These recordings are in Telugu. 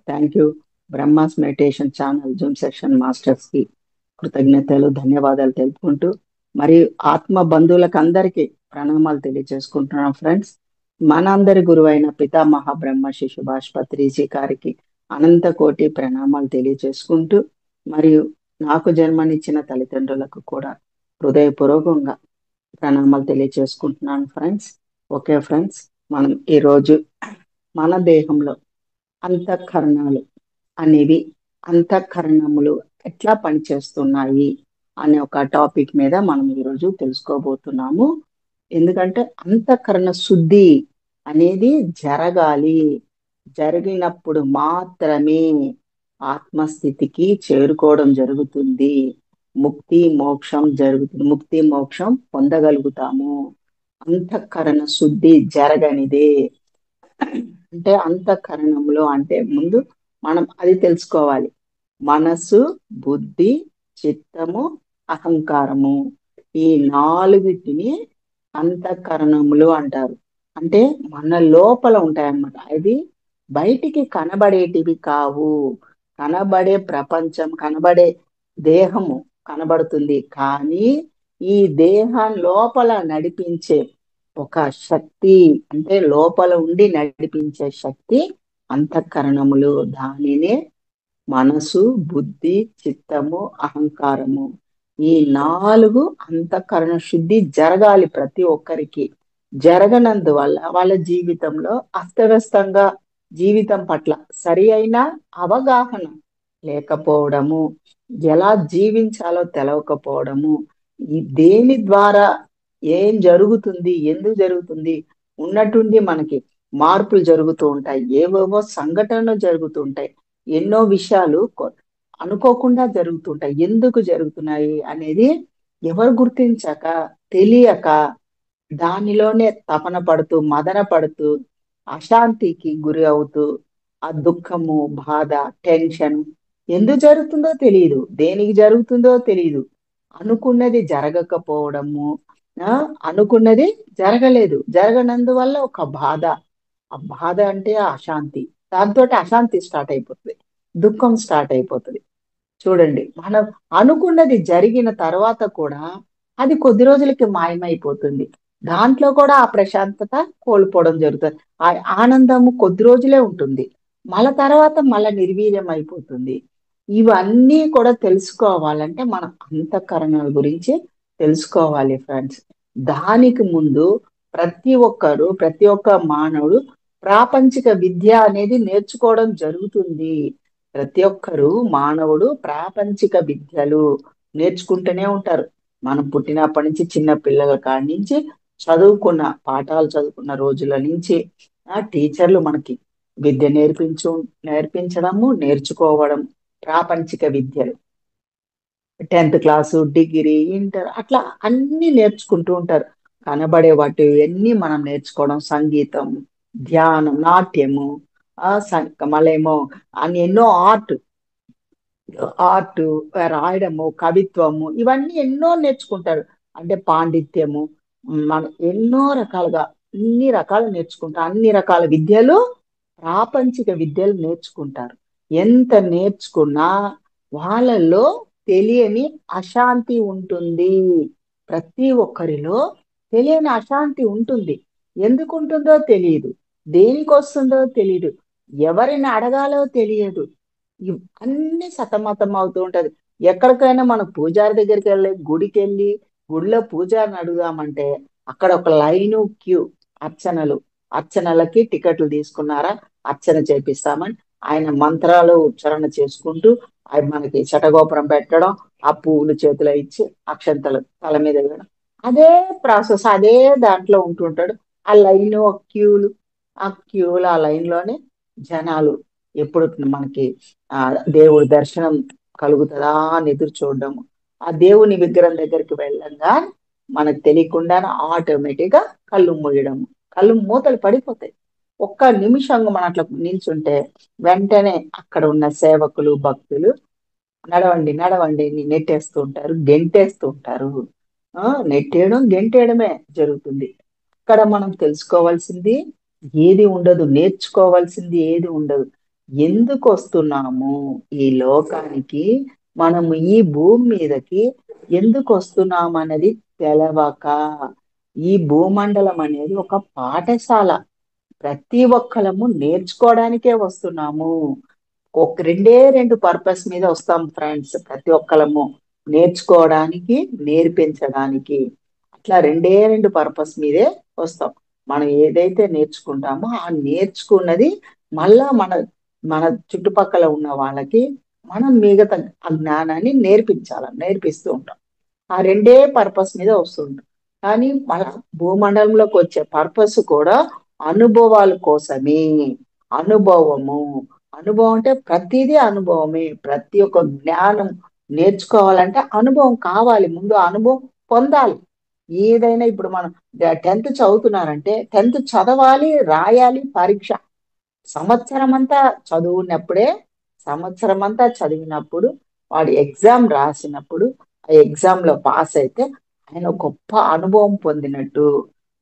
Thank you. Brahma's meditation channel Zoom session masters కి కృతజ్ఞతలు, ధన్యవాదాలు తెలుపుకుంటూ మరియు ఆత్మ బంధువులకు అందరికీ ప్రణామాలు తెలియజేసుకుంటున్నాం ఫ్రెండ్స్. మనందరి గురువైన పితామహ బ్రహ్మర్షి సుభాష్ పత్రిజీ గారికి అనంత కోటి ప్రణామాలు తెలియజేసుకుంటూ మరియు నాకు జన్మనిచ్చిన తల్లిదండ్రులకు కూడా హృదయపూర్వకంగా ప్రణామాలు తెలియజేసుకుంటున్నాను ఫ్రెండ్స్. ఓకే ఫ్రెండ్స్, మనం ఈరోజు మన దేహంలో అంతఃకరణాలు అనేవి అంతఃకరణములు ఎట్లా పనిచేస్తున్నాయి అనే ఒక టాపిక్ మీద మనం ఈరోజు తెలుసుకోబోతున్నాము. ఎందుకంటే అంతఃకరణ శుద్ధి అనేది జరగాలి. జరిగినప్పుడు మాత్రమే ఆత్మస్థితికి చేరుకోవడం జరుగుతుంది. ముక్తి మోక్షం జరుగుతుంది. ముక్తి మోక్షం పొందగలుగుతాము. అంతఃకరణ శుద్ధి జరగనిదే. అంటే అంతఃకరణంలో అంటే ముందు మనం అది తెలుసుకోవాలి. మనసు, బుద్ధి, చిత్తము, అహంకారము, ఈ నాలుగిటిని అంతఃకరణములు అంటారు. అంటే మన లోపల ఉంటాయన్నమాట. అది బయటికి కనబడేటివి కావు. కనబడే ప్రపంచం, కనబడే దేహము కనబడుతుంది, కానీ ఈ దేహం లోపల నడిపించే ఒక శక్తి, అంటే లోపల ఉండి నడిపించే శక్తి అంతఃకరణములు. దానినే మనసు, బుద్ధి, చిత్తము, అహంకారము, ఈ నాలుగు అంతఃకరణ శుద్ధి జరగాలి ప్రతి ఒక్కరికి. జరగనందువల్ల వాళ్ళ జీవితంలో అస్తవ్యస్తంగా, జీవితం పట్ల సరి అయిన అవగాహన లేకపోవడము, ఎలా జీవించాలో తెలవకపోవడము, ఈ దేని ద్వారా ఏం జరుగుతుంది, ఎందుకు జరుగుతుంది, ఉన్నట్టుండి మనకి మార్పులు జరుగుతూ ఉంటాయి, ఏవేవో సంఘటనలు జరుగుతూ ఉంటాయి, ఎన్నో విషయాలు అనుకోకుండా జరుగుతుంటాయి. ఎందుకు జరుగుతున్నాయి అనేది ఎవరు గుర్తించక, తెలియక దానిలోనే తపన పడుతూ, మదన పడుతూ, అశాంతికి గురి అవుతూ, ఆ దుఃఖము, బాధ, టెన్షన్ ఎందుకు జరుగుతుందో తెలియదు, దేనికి జరుగుతుందో తెలియదు, అనుకున్నది జరగకపోవడము, ఆ అనుకున్నది జరగలేదు, జరగనందువల్ల ఒక బాధ. ఆ బాధ అంటే ఆ అశాంతి, దాంతో అశాంతి స్టార్ట్ అయిపోతుంది, దుఃఖం స్టార్ట్ అయిపోతుంది. చూడండి, మనం అనుకున్నది జరిగిన తర్వాత కూడా అది కొద్ది రోజులకి మాయమైపోతుంది. దాంట్లో కూడా ఆ ప్రశాంతత కోల్పోవడం జరుగుతుంది. ఆ ఆనందము కొద్ది రోజులే ఉంటుంది, మళ్ళా తర్వాత మళ్ళా నిర్వీర్యం అయిపోతుంది. ఇవన్నీ కూడా తెలుసుకోవాలంటే మనం అంతఃకరణల గురించి తెలుసుకోవాలి ఫ్రెండ్స్. దానికి ముందు ప్రతి ఒక్క మానవుడు ప్రాపంచిక విద్య అనేది నేర్చుకోవడం జరుగుతుంది. ప్రతి ఒక్కరు మానవుడు ప్రాపంచిక విద్యలు నేర్చుకుంటూనే ఉంటారు. మనం పుట్టినప్పటి నుంచి, చిన్న పిల్లల కాడి నుంచి, పాఠాలు చదువుకున్న రోజుల నుంచి ఆ టీచర్లు మనకి విద్య నేర్పించడము, నేర్చుకోవడం, ప్రాపంచిక విద్యలు 10th క్లాసు, డిగ్రీ, ఇంటర్ అట్లా అన్ని నేర్చుకుంటూ ఉంటారు. కనబడే వాటి అన్ని మనం నేర్చుకోవడం, సంగీతం, ధ్యానం, నాట్యము, మళ్ళేమో అని ఎన్నో ఆర్ట్ రాయడము, కవిత్వము, ఇవన్నీ ఎన్నో నేర్చుకుంటారు. అంటే పాండిత్యము, మన ఎన్నో రకాలుగా అన్ని రకాలు నేర్చుకుంటారు. అన్ని రకాల విద్యలు, ప్రాపంచిక విద్యలు నేర్చుకుంటారు. ఎంత నేర్చుకున్నా వాళ్ళలో తెలియని అశాంతి ఉంటుంది. ప్రతి ఒక్కరిలో తెలియని అశాంతి ఉంటుంది. ఎందుకు ఉంటుందో తెలియదు, దేనికి వస్తుందో తెలియదు, ఎవరిని అడగాలో తెలియదు. అన్ని సతమతం అవుతూ ఉంటది. ఎక్కడికైనా మనం పూజారి దగ్గరికి వెళ్ళి, గుడికి వెళ్ళి, గుడిలో పూజారిని అడుగుదామంటే అక్కడ ఒక లైను, క్యూ, అర్చనలు, అర్చనలకి టికెట్లు తీసుకున్నారా, అర్చన చేపిస్తామని ఆయన మంత్రాలు ఉచ్చారణ చేసుకుంటూ అవి మనకి శటగోపురం పెట్టడం, ఆ పువ్వులు చేతిలో ఇచ్చి అక్షంతలు తల మీద వేయడం, అదే ప్రాసెస్, అదే దాంట్లో ఉంటుంటాడు. ఆ లైన్, ఆ లైన్ లోనే జనాలు ఎప్పుడు మనకి ఆ దేవుడి దర్శనం కలుగుతుందా అని ఎదురు చూడడం. ఆ దేవుని విగ్రహం దగ్గరికి వెళ్ళంగా మనకు తెలియకుండా ఆటోమేటిక్ గా కళ్ళు మూయడం, కళ్ళు మూతలు పడిపోతాయి. ఒక్క నిమిషం మనం అట్లా నిల్చుంటే వెంటనే అక్కడ ఉన్న సేవకులు, భక్తులు నడవండి నడవండి అని నెట్టేస్తూ ఉంటారు, గెంటేస్తూ ఉంటారు. నెట్టేయడం, గెంటేయడమే జరుగుతుంది. ఇక్కడ మనం తెలుసుకోవాల్సింది ఏది ఉండదు, నేర్చుకోవాల్సింది ఏది ఉండదు. ఎందుకు వస్తున్నాము ఈ లోకానికి, మనము ఈ భూమి మీదకి ఎందుకు వస్తున్నాము అన్నది తెలవక, ఈ భూమండలం అనేది ఒక పాఠశాల. ప్రతి ఒక్కళ్ళము నేర్చుకోవడానికే వస్తున్నాము. ఒక రెండే రెండు పర్పస్ మీద వస్తాం ఫ్రెండ్స్, ప్రతి ఒక్కళ్ళము నేర్చుకోవడానికి, నేర్పించడానికి. అట్లా రెండే రెండు పర్పస్ మీదే వస్తాం. మనం ఏదైతే నేర్చుకుంటామో ఆ నేర్చుకున్నది మళ్ళా మన చుట్టుపక్కల ఉన్న వాళ్ళకి మనం మిగతా ఆ జ్ఞానాన్ని నేర్పిస్తూ ఉంటాం. ఆ రెండే పర్పస్ మీద వస్తుంటాం. కానీ మన భూమండలంలోకి వచ్చే పర్పస్ కూడా అనుభవాల కోసమే. అనుభవము, అనుభవం అంటే ప్రతిదీ అనుభవమే. ప్రతి ఒక్క జ్ఞానం నేర్చుకోవాలంటే అనుభవం కావాలి, ముందు అనుభవం పొందాలి. ఏదైనా ఇప్పుడు మనం 10th చదువుతున్నారంటే 10th చదవాలి, రాయాలి, పరీక్ష. సంవత్సరం అంతా చదువునప్పుడే, సంవత్సరం అంతా చదివినప్పుడు వాడు ఎగ్జామ్ రాసినప్పుడు ఆ ఎగ్జామ్ లో పాస్ అయితే ఆయన గొప్ప అనుభవం పొందినట్టు.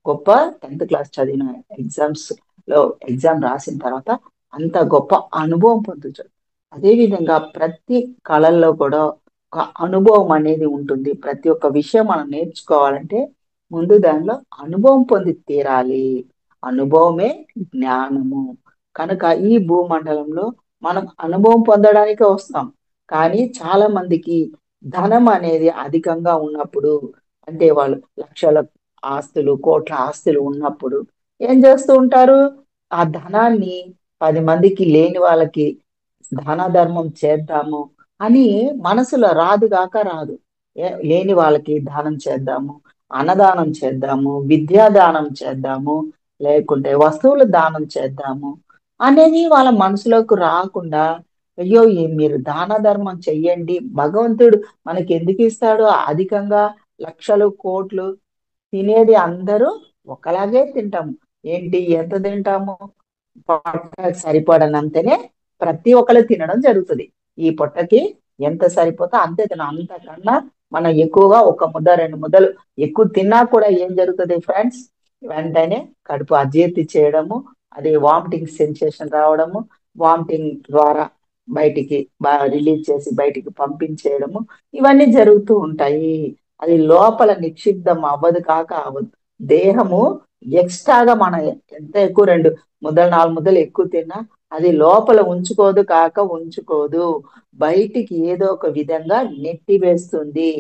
గొప్ప 10th క్లాస్ చదివిన ఎగ్జామ్స్ లో ఎగ్జామ్ రాసిన తర్వాత అంత గొప్ప అనుభవం పొందుతాడు. అదేవిధంగా ప్రతి కళల్లో కూడా ఒక అనుభవం అనేది ఉంటుంది. ప్రతి ఒక్క విషయం మనం నేర్చుకోవాలంటే ముందు దానిలో అనుభవం పొంది తీరాలి. అనుభవమే జ్ఞానము. కనుక ఈ భూమండలంలో మనం అనుభవం పొందడానికే వస్తాం. కానీ చాలా మందికి ధనం అనేది అధికంగా ఉన్నప్పుడు, అంటే వాళ్ళు లక్షల ఆస్తులు, కోట్ల ఆస్తులు ఉన్నప్పుడు ఏం చేస్తూ ఉంటారు? ఆ ధనాన్ని 10 మందికి, లేని వాళ్ళకి దాన ధర్మం చేద్దాము అని మనసులో రాదుగాక రాదు. లేని వాళ్ళకి దానం చేద్దాము, అన్నదానం చేద్దాము, విద్యా దానం చేద్దాము, లేకుంటే వస్తువులు దానం చేద్దాము అనేది వాళ్ళ మనసులోకి రాకుండా, అయ్యో మీరు దాన ధర్మం చెయ్యండి, భగవంతుడు మనకి ఎందుకు ఇస్తాడు అధికంగా లక్షలు కోట్లు? తినేది అందరూ ఒకలాగే తింటాము. ఏంటి, ఎంత తింటాము? పొట్టకి సరిపడనంతనే ప్రతి ఒక్కరు తినడం జరుగుతుంది. ఈ పొట్టకి ఎంత సరిపోతే అంతే తినం. అంతకన్నా మనం ఎక్కువగా ఒక ముద్ద, రెండు ముద్దలు ఎక్కువ తిన్నా కూడా ఏం జరుగుతుంది ఫ్రెండ్స్? వెంటనే కడుపు అజీర్తి చేయడము, అది వామిటింగ్ సెన్సేషన్ రావడము, వామిటింగ్ ద్వారా బయటికి రిలీజ్ చేసి బయటికి పంపించేయడము, ఇవన్నీ జరుగుతూ ఉంటాయి. అది లోపల నిక్షిప్తం అవ్వదు కాక అవ్వదు. దేహము ఎక్స్ట్రాగా మనం ఎంత ఎక్కువ రెండు ముద్దలు, నాలుగు ముద్దలు ఎక్కువ తిన్నా అది లోపల ఉంచుకోదు కాక ఉంచుకోదు. బయటికి ఏదో ఒక విధంగా నెట్టి వేస్తుంది.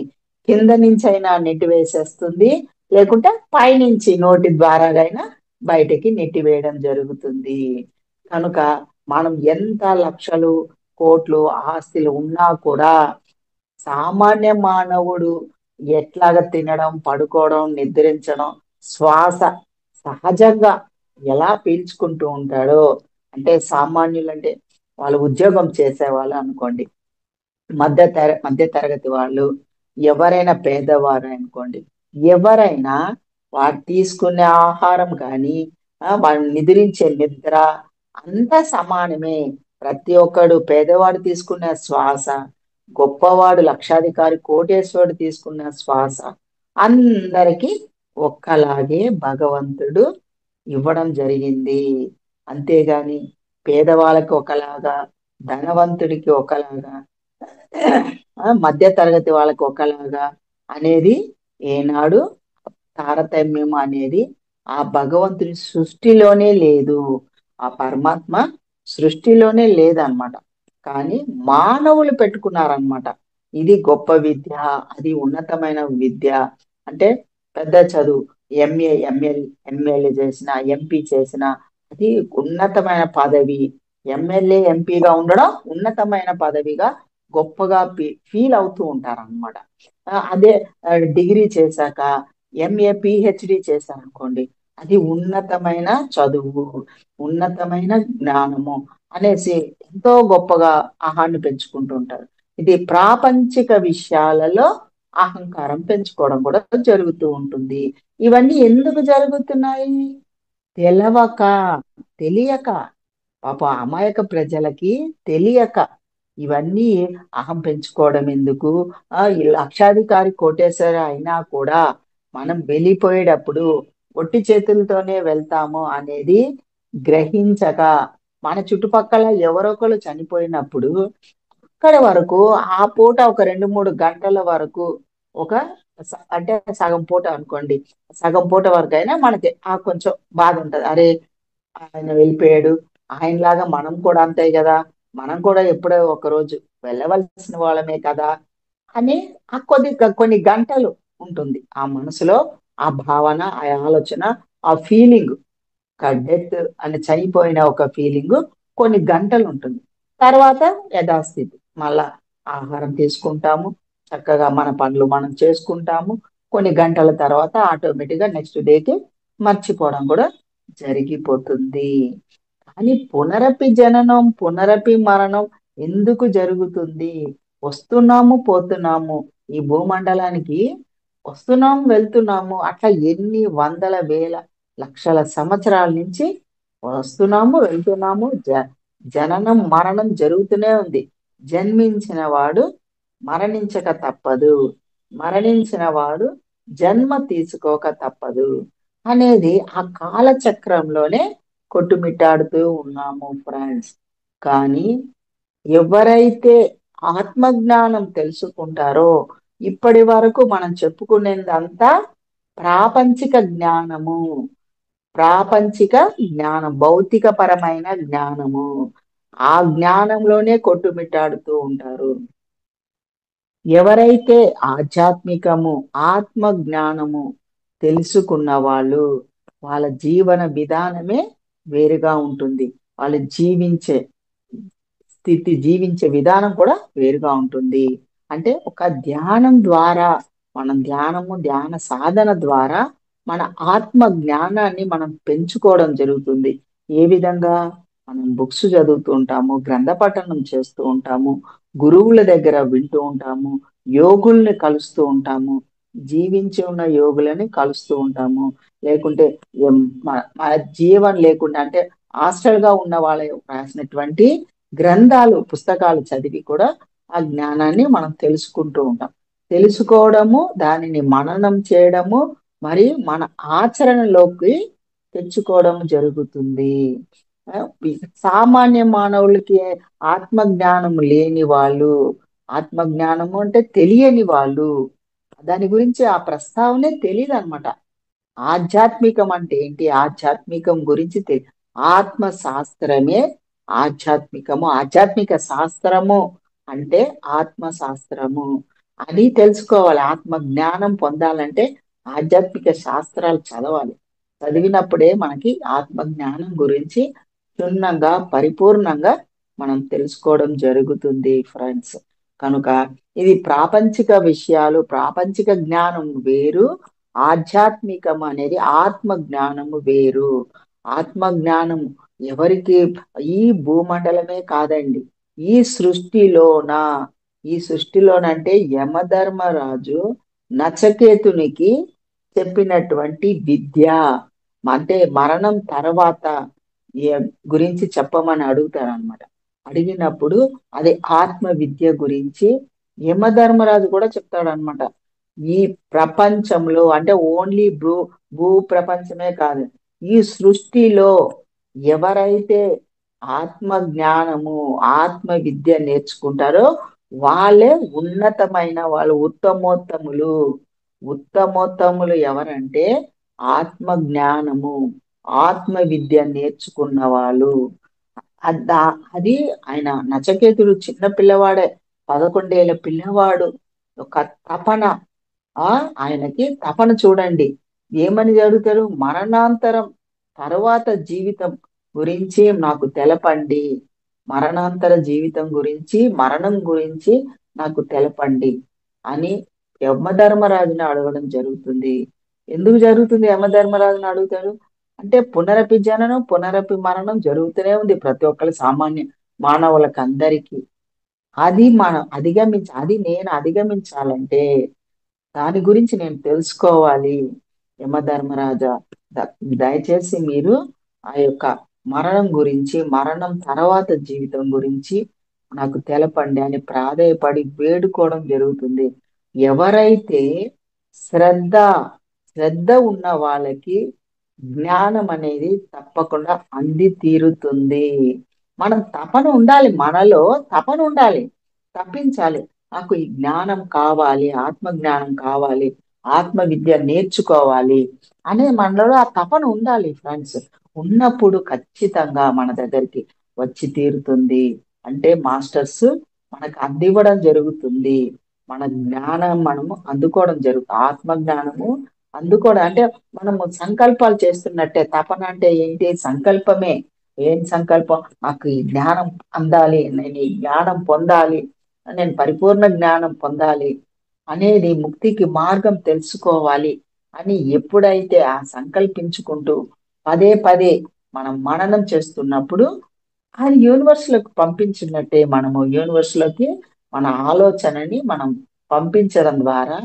కింద నుంచి అయినా నెట్టి వేసేస్తుంది, లేకుంటే పైనుంచి నోటి ద్వారాగైనా బయటికి నెట్టి వేయడం జరుగుతుంది. కనుక మనం ఎంత లక్షలు కోట్లు ఆస్తులు ఉన్నా కూడా సామాన్య మానవుడు ఎట్లాగ తినడం, పడుకోవడం, నిద్రించడం, శ్వాస సహజంగా ఎలా పీల్చుకుంటూ ఉంటాడో, అంటే సామాన్యులు అంటే వాళ్ళు ఉద్యోగం చేసేవాళ్ళు అనుకోండి, మధ్య తరగతి వాళ్ళు, ఎవరైనా పేదవారు అనుకోండి, ఎవరైనా వారు తీసుకునే ఆహారం కానీ వాళ్ళు నిద్రించే నిద్ర అంతా సమానమే. ప్రతి ఒక్కడు, పేదవాడు తీసుకునే శ్వాస, గొప్పవాడు లక్షాధికారి కోటేశ్వరుడు తీసుకున్న శ్వాస, అందరికీ ఒక్కలాగే భగవంతుడు ఇవ్వడం జరిగింది. అంతేగాని పేదవాళ్ళకి ఒకలాగా, ధనవంతుడికి ఒకలాగా, మధ్య తరగతి వాళ్ళకి ఒకలాగా అనేది ఏనాడు తారతమ్యం అనేది ఆ భగవంతుని సృష్టిలోనే లేదు. ఆ పరమాత్మ సృష్టిలోనే లేదన్నమాట. కానీ మానవులు పెట్టుకున్నారనమాట. ఇది గొప్ప విద్య, అది ఉన్నతమైన విద్య. అంటే పెద్ద చదువు, ఎమ్మెల్యే చేసిన, ఎంపీ చేసిన, అది ఉన్నతమైన పదవి. ఎమ్మెల్యే ఎంపీగా ఉండడం ఉన్నతమైన పదవిగా గొప్పగా ఫీల్ అవుతూ ఉంటారన్నమాట. అదే డిగ్రీ చేశాక ఎంఏ పిహెచ్డి చేశారనుకోండి, అది ఉన్నతమైన చదువు, ఉన్నతమైన జ్ఞానము అనేసి ఎంతో గొప్పగా ఆహాన్ని పెంచుకుంటూ ఉంటారు. ఇది ప్రాపంచిక విషయాలలో అహంకారం పెంచుకోవడం కూడా జరుగుతూ ఉంటుంది. ఇవన్నీ ఎందుకు జరుగుతున్నాయి? తెలవక, తెలియక, పాప అమాయక ప్రజలకి తెలియక ఇవన్నీ అహం పెంచుకోవడం ఎందుకు? ఈ లక్షాధికారి కోటేశ్వర అయినా కూడా మనం వెళ్ళిపోయేటప్పుడు ఒట్టి చేతులతోనే వెళ్తాము అనేది గ్రహించక మన చుట్టుపక్కల ఎవరో ఒకరు చనిపోయినప్పుడు అక్కడ వరకు ఆ పూట ఒక 2-3 గంటల వరకు ఒక అంటే సగం పూట అనుకోండి, సగం పూట వరకు అయినా మనకి ఆ కొంచెం బాధ ఉంటది. అరే, ఆయన వెళ్ళిపోయాడు, ఆయనలాగా మనం కూడా అంతే కదా, మనం కూడా ఎప్పుడో ఒక రోజు వెళ్ళవలసిన వాళ్ళమే కదా అని ఆ కొన్ని గంటలు ఉంటుంది ఆ మనసులో, ఆ భావన, ఆ ఆలోచన, ఆ ఫీలింగ్, డెత్ అని చనిపోయిన ఒక ఫీలింగ్ కొన్ని గంటలు ఉంటుంది. తర్వాత యథాస్థితి, మళ్ళా ఆహారం తీసుకుంటాము, చక్కగా మన పనులు మనం చేసుకుంటాము. కొన్ని గంటల తర్వాత ఆటోమేటిక్ గా నెక్స్ట్ డేకి మర్చిపోవడం కూడా జరిగిపోతుంది. కానీ పునరపి జననం, పునరపి మరణం ఎందుకు జరుగుతుంది? వస్తున్నాము, పోతున్నాము, ఈ భూమండలానికి వస్తున్నాము, వెళ్తున్నాము, అట్లా ఎన్ని వందల వేల లక్షల సంవత్సరాల నుంచి వస్తున్నాము, వెళ్తున్నాము. జననం మరణం జరుగుతూనే ఉంది. జన్మించిన వాడు మరణించక తప్పదు, మరణించిన వాడు జన్మ తీసుకోక తప్పదు అనేది ఆ కాలచక్రంలోనే కొట్టుమిట్టాడుతూ ఉన్నాము ఫ్రెండ్స్. కానీ ఎవరైతే ఆత్మజ్ఞానం తెలుసుకుంటారో, ఇప్పటి వరకు మనం చెప్పుకునేదంతా ప్రాపంచిక జ్ఞానము, ప్రాపంచిక జ్ఞానం, భౌతిక పరమైన జ్ఞానము, ఆ జ్ఞానంలోనే కొట్టుమిట్టాడుతూ ఉంటారు. ఎవరైతే ఆధ్యాత్మికము, ఆత్మ జ్ఞానము తెలుసుకున్న వాళ్ళు, వాళ్ళ జీవన విధానమే వేరుగా ఉంటుంది. వాళ్ళు జీవించే స్థితి, జీవించే విధానం కూడా వేరుగా ఉంటుంది. అంటే ఒక ధ్యానం ద్వారా, మనం ధ్యాన సాధన ద్వారా మన ఆత్మ జ్ఞానాన్ని మనం పెంచుకోవడం జరుగుతుంది. ఏ విధంగా? మనం బుక్స్ చదువుతూ ఉంటాము, గ్రంథ పఠనం చేస్తూ ఉంటాము, గురువుల దగ్గర వింటూ ఉంటాము, యోగుల్ని కలుస్తూ ఉంటాము, జీవించి ఉన్న యోగులని కలుస్తూ ఉంటాము. లేకుంటే మన జీవన్ లేకుండా అంటే హాస్టల్ గా ఉన్న వాళ్ళ రాసినటువంటి గ్రంథాలు, పుస్తకాలు చదివి కూడా ఆ జ్ఞానాన్ని మనం తెలుసుకుంటూ ఉంటాం. తెలుసుకోవడము, దానిని మననం చేయడము, మరి మన ఆచరణలోకి తెచ్చుకోవడం జరుగుతుంది. ఆ, సామాన్య మానవులకి ఆత్మ జ్ఞానం లేని వాళ్ళు, ఆత్మ జ్ఞానము అంటే తెలియని వాళ్ళు, దాని గురించి ఆ ప్రస్తావనే తెలియదు అనమాట. ఆధ్యాత్మికం అంటే ఏంటి? ఆధ్యాత్మికం గురించి ఆత్మ శాస్త్రమే ఆధ్యాత్మికము. ఆధ్యాత్మిక శాస్త్రము అంటే ఆత్మ శాస్త్రము అని తెలుసుకోవాలి. ఆత్మ జ్ఞానం పొందాలంటే ఆధ్యాత్మిక శాస్త్రాలు చదవాలి. చదివినప్పుడే మనకి ఆత్మ జ్ఞానం గురించి క్షుణ్ణంగా, పరిపూర్ణంగా మనం తెలుసుకోవడం జరుగుతుంది ఫ్రెండ్స్. కనుక ఇది ప్రాపంచిక విషయాలు, ప్రాపంచిక జ్ఞానం వేరు, ఆధ్యాత్మికం అనేది ఆత్మ జ్ఞానము వేరు. ఆత్మ జ్ఞానం ఎవరికి? ఈ భూమండలమే కాదండి, ఈ సృష్టిలోన, ఈ సృష్టిలోనంటే యమధర్మరాజు నచకేతునికి చెప్పినటువంటి విద్య, అంటే మరణం తర్వాత గురించి చెప్పమని అడుగుతారనమాట. అడిగినప్పుడు అది ఆత్మ విద్య గురించి యమధర్మరాజు కూడా చెప్తాడనమాట. ఈ ప్రపంచంలో అంటే ఓన్లీ భూ ప్రపంచమే కాదు, ఈ సృష్టిలో ఎవరైతే ఆత్మ జ్ఞానము, ఆత్మ విద్య నేర్చుకుంటారో వాళ్ళే ఉన్నతమైన వాళ్ళు, ఉత్తమోత్తములు. ఉత్తమోత్తములు ఎవరంటే ఆత్మ జ్ఞానము, ఆత్మ విద్య నేర్చుకున్న వాళ్ళు. అది ఆయన నచకేతుడు చిన్న పిల్లవాడే, 11 ఏళ్ల పిల్లవాడు. ఒక తపన, ఆ ఆయనకి తపన చూడండి. ఏమని అడుగుతారు? మరణాంతరం తరువాత జీవితం గురించి నాకు తెలపండి, మరణాంతర జీవితం గురించి, మరణం గురించి నాకు తెలపండి అని యమధర్మరాజుని అడగడం జరుగుతుంది. ఎందుకు జరుగుతుంది యమధర్మరాజుని అడుగుతాడు అంటే, పునరపి జననం, పునరపి మరణం జరుగుతూనే ఉంది ప్రతి ఒక్కరి, సామాన్య మానవులకు అందరికీ. అది మనం అది నేను అధిగమించాలంటే, దాని గురించి నేను తెలుసుకోవాలి. యమధర్మరాజా, దయచేసి మీరు ఆ యొక్క మరణం గురించి, మరణం తర్వాత జీవితం గురించి నాకు తెలపండి అని ప్రాధేయపడి వేడుకోవడం జరుగుతుంది. ఎవరైతే శ్రద్ధ శ్రద్ధ ఉన్న వాళ్ళకి జ్ఞానం అనేది తప్పకుండా అంది తీరుతుంది. మనం తపన ఉండాలి, మనలో తపన ఉండాలి, తప్పించాలి. నాకు ఈ జ్ఞానం కావాలి, ఆత్మ జ్ఞానం కావాలి, ఆత్మ విద్య నేర్చుకోవాలి అనే మనలో ఆ తపన ఉండాలి ఫ్రెండ్స్. ఉన్నప్పుడు ఖచ్చితంగా మన దగ్గరికి వచ్చి తీరుతుంది. అంటే మాస్టర్స్ మనకు అందివ్వడం జరుగుతుంది. మన జ్ఞానం మనము అందుకోవడం జరుగుతుంది. ఆత్మ జ్ఞానము అందుకోవడం అంటే మనము సంకల్పాలు చేస్తున్నట్టే. తపన అంటే ఏంటి? సంకల్పమే. ఏం సంకల్పం? నాకు ఈ జ్ఞానం అందాలి, నేను ఈ జ్ఞానం పొందాలి, నేను పరిపూర్ణ జ్ఞానం పొందాలి అనేది, ముక్తికి మార్గం తెలుసుకోవాలి అని ఎప్పుడైతే ఆ సంకల్పించుకుంటూ పదే పదే మనం మననం చేస్తున్నప్పుడు అది యూనివర్స్ లోకి పంపించినట్టే. మనము యూనివర్స్ లోకి మన ఆలోచనని మనం పంపించడం ద్వారా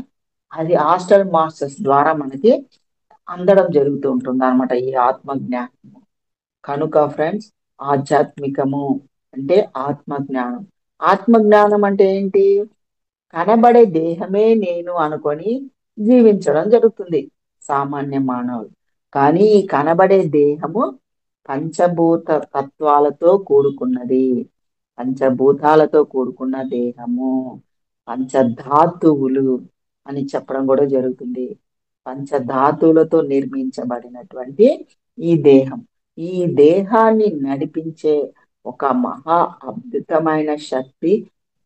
అది హాస్టల్ మాస్టర్స్ ద్వారా మనకి అందడం జరుగుతూ ఉంటుంది అనమాట ఈ ఆత్మ జ్ఞానం. కనుక ఫ్రెండ్స్, ఆధ్యాత్మికము అంటే ఆత్మ జ్ఞానం. ఆత్మ జ్ఞానం అంటే ఏంటి? కనబడే దేహమే నేను అనుకొని జీవించడం జరుగుతుంది సామాన్య మానవులు. కానీ ఈ కనబడే దేహము పంచభూత తత్వాలతో కూడుకున్నది. పంచభూతాలతో కూడుకున్న దేహము, పంచధాతువులు అని చెప్పడం కూడా జరుగుతుంది. పంచధాతువులతో నిర్మించబడినటువంటి ఈ దేహం, ఈ దేహాన్ని నడిపించే ఒక మహా అద్భుతమైన శక్తి,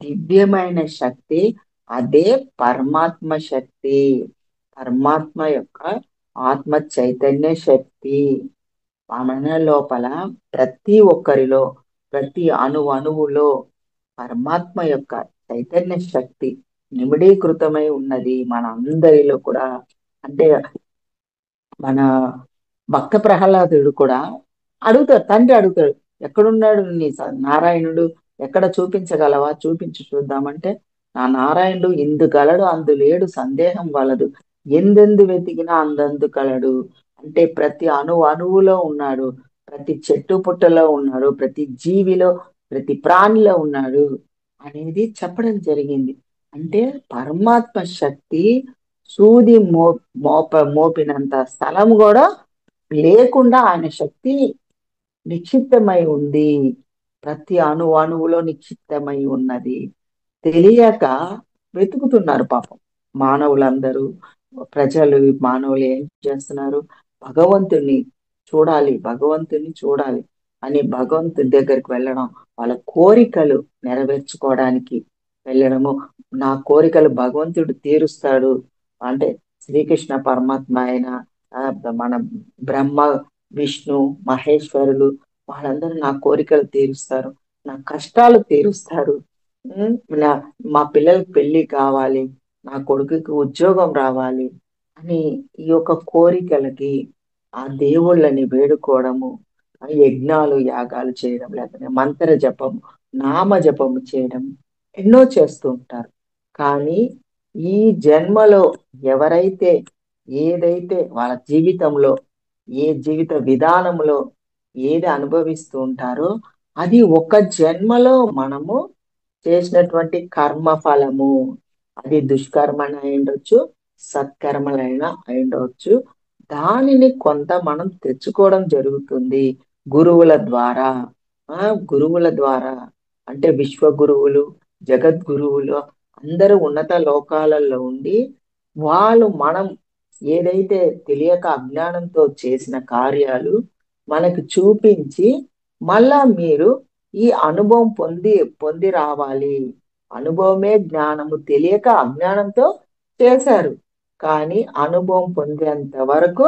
దివ్యమైన శక్తి, అదే పరమాత్మ శక్తి. పరమాత్మ యొక్క ఆత్మ చైతన్య శక్తి మన లోపల ప్రతి ఒక్కరిలో, ప్రతి అణువులో పరమాత్మ యొక్క చైతన్య శక్తి నిమిడీకృతమై ఉన్నది మన అందరిలో కూడా. అంటే మన భక్త ప్రహ్లాదుడు కూడా అడుగుతాడు, తండ్రి అడుగుతాడు, ఎక్కడున్నాడు నీ నారాయణుడు, ఎక్కడ చూపించగలవా, చూపించి చూద్దామంటే, నా నారాయణుడు ఇందు గలడు అందు లేడు సందేహం వలదు, ఎందెందు వెతికినా అందందు కలడు. అంటే ప్రతి అణువులో ఉన్నాడు, ప్రతి చెట్టు పుట్టలో ఉన్నాడు, ప్రతి జీవిలో, ప్రతి ప్రాణిలో ఉన్నాడు అనేది చెప్పడం జరిగింది. అంటే పరమాత్మ శక్తి సూది మోపినంత స్థలం కూడా లేకుండా ఆయన శక్తి నిక్షిప్తమై ఉంది. ప్రతి అణువులో నిక్షిప్తమై ఉన్నది. తెలియక వెతుకుతున్నారు పాపం మానవులందరూ. ప్రజలు, మానవులు ఏం చేస్తున్నారు? భగవంతుని చూడాలి, భగవంతుని చూడాలి అని భగవంతుని దగ్గరికి వెళ్ళడం, వాళ్ళ కోరికలు నెరవేర్చుకోవడానికి వెళ్ళడము. నా కోరికలు భగవంతుడు తీరుస్తాడు అంటే, శ్రీకృష్ణ పరమాత్మ అయిన మన బ్రహ్మ, విష్ణు, మహేశ్వరులు వాళ్ళందరూ నా కోరికలు తీరుస్తారు, నా కష్టాలు తీరుస్తారు. ఉమ్, నా మా పిల్లలకి పెళ్లి కావాలి, నా కొడుకుకి ఉద్యోగం రావాలి అని ఈ యొక్క కోరికలకి ఆ దేవుళ్ళని వేడుకోవడము, ఆ యజ్ఞాలు యాగాలు చేయడం, లేకపోతే మంత్ర జపము, నామ జపము చేయడం ఎన్నో చేస్తూ ఉంటారు. కానీ ఈ జన్మలో ఎవరైతే ఏదైతే వాళ్ళ జీవితంలో, ఏ జీవిత విధానంలో ఏది అనుభవిస్తూ ఉంటారో అది ఒక జన్మలో మనము చేసినటువంటి కర్మ ఫలము. అది దుష్కర్మన అయిండొచ్చు, సత్కర్మలైనా అయిండవచ్చు. దానిని కొంత మనం తెచ్చుకోవడం జరుగుతుంది గురువుల ద్వారా. గురువుల ద్వారా అంటే విశ్వ గురువులు, జగద్గురువులు అందరూ ఉన్నత లోకాలలో ఉండి వాళ్ళు మనం ఏదైతే తెలియక అజ్ఞానంతో చేసిన కార్యాలు మనకు చూపించి, మళ్ళా మీరు ఈ అనుభవం పొంది రావాలి. అనుభవమే జ్ఞానము, తెలియక అజ్ఞానంతో చేశారు. కానీ అనుభవం పొందేంత వరకు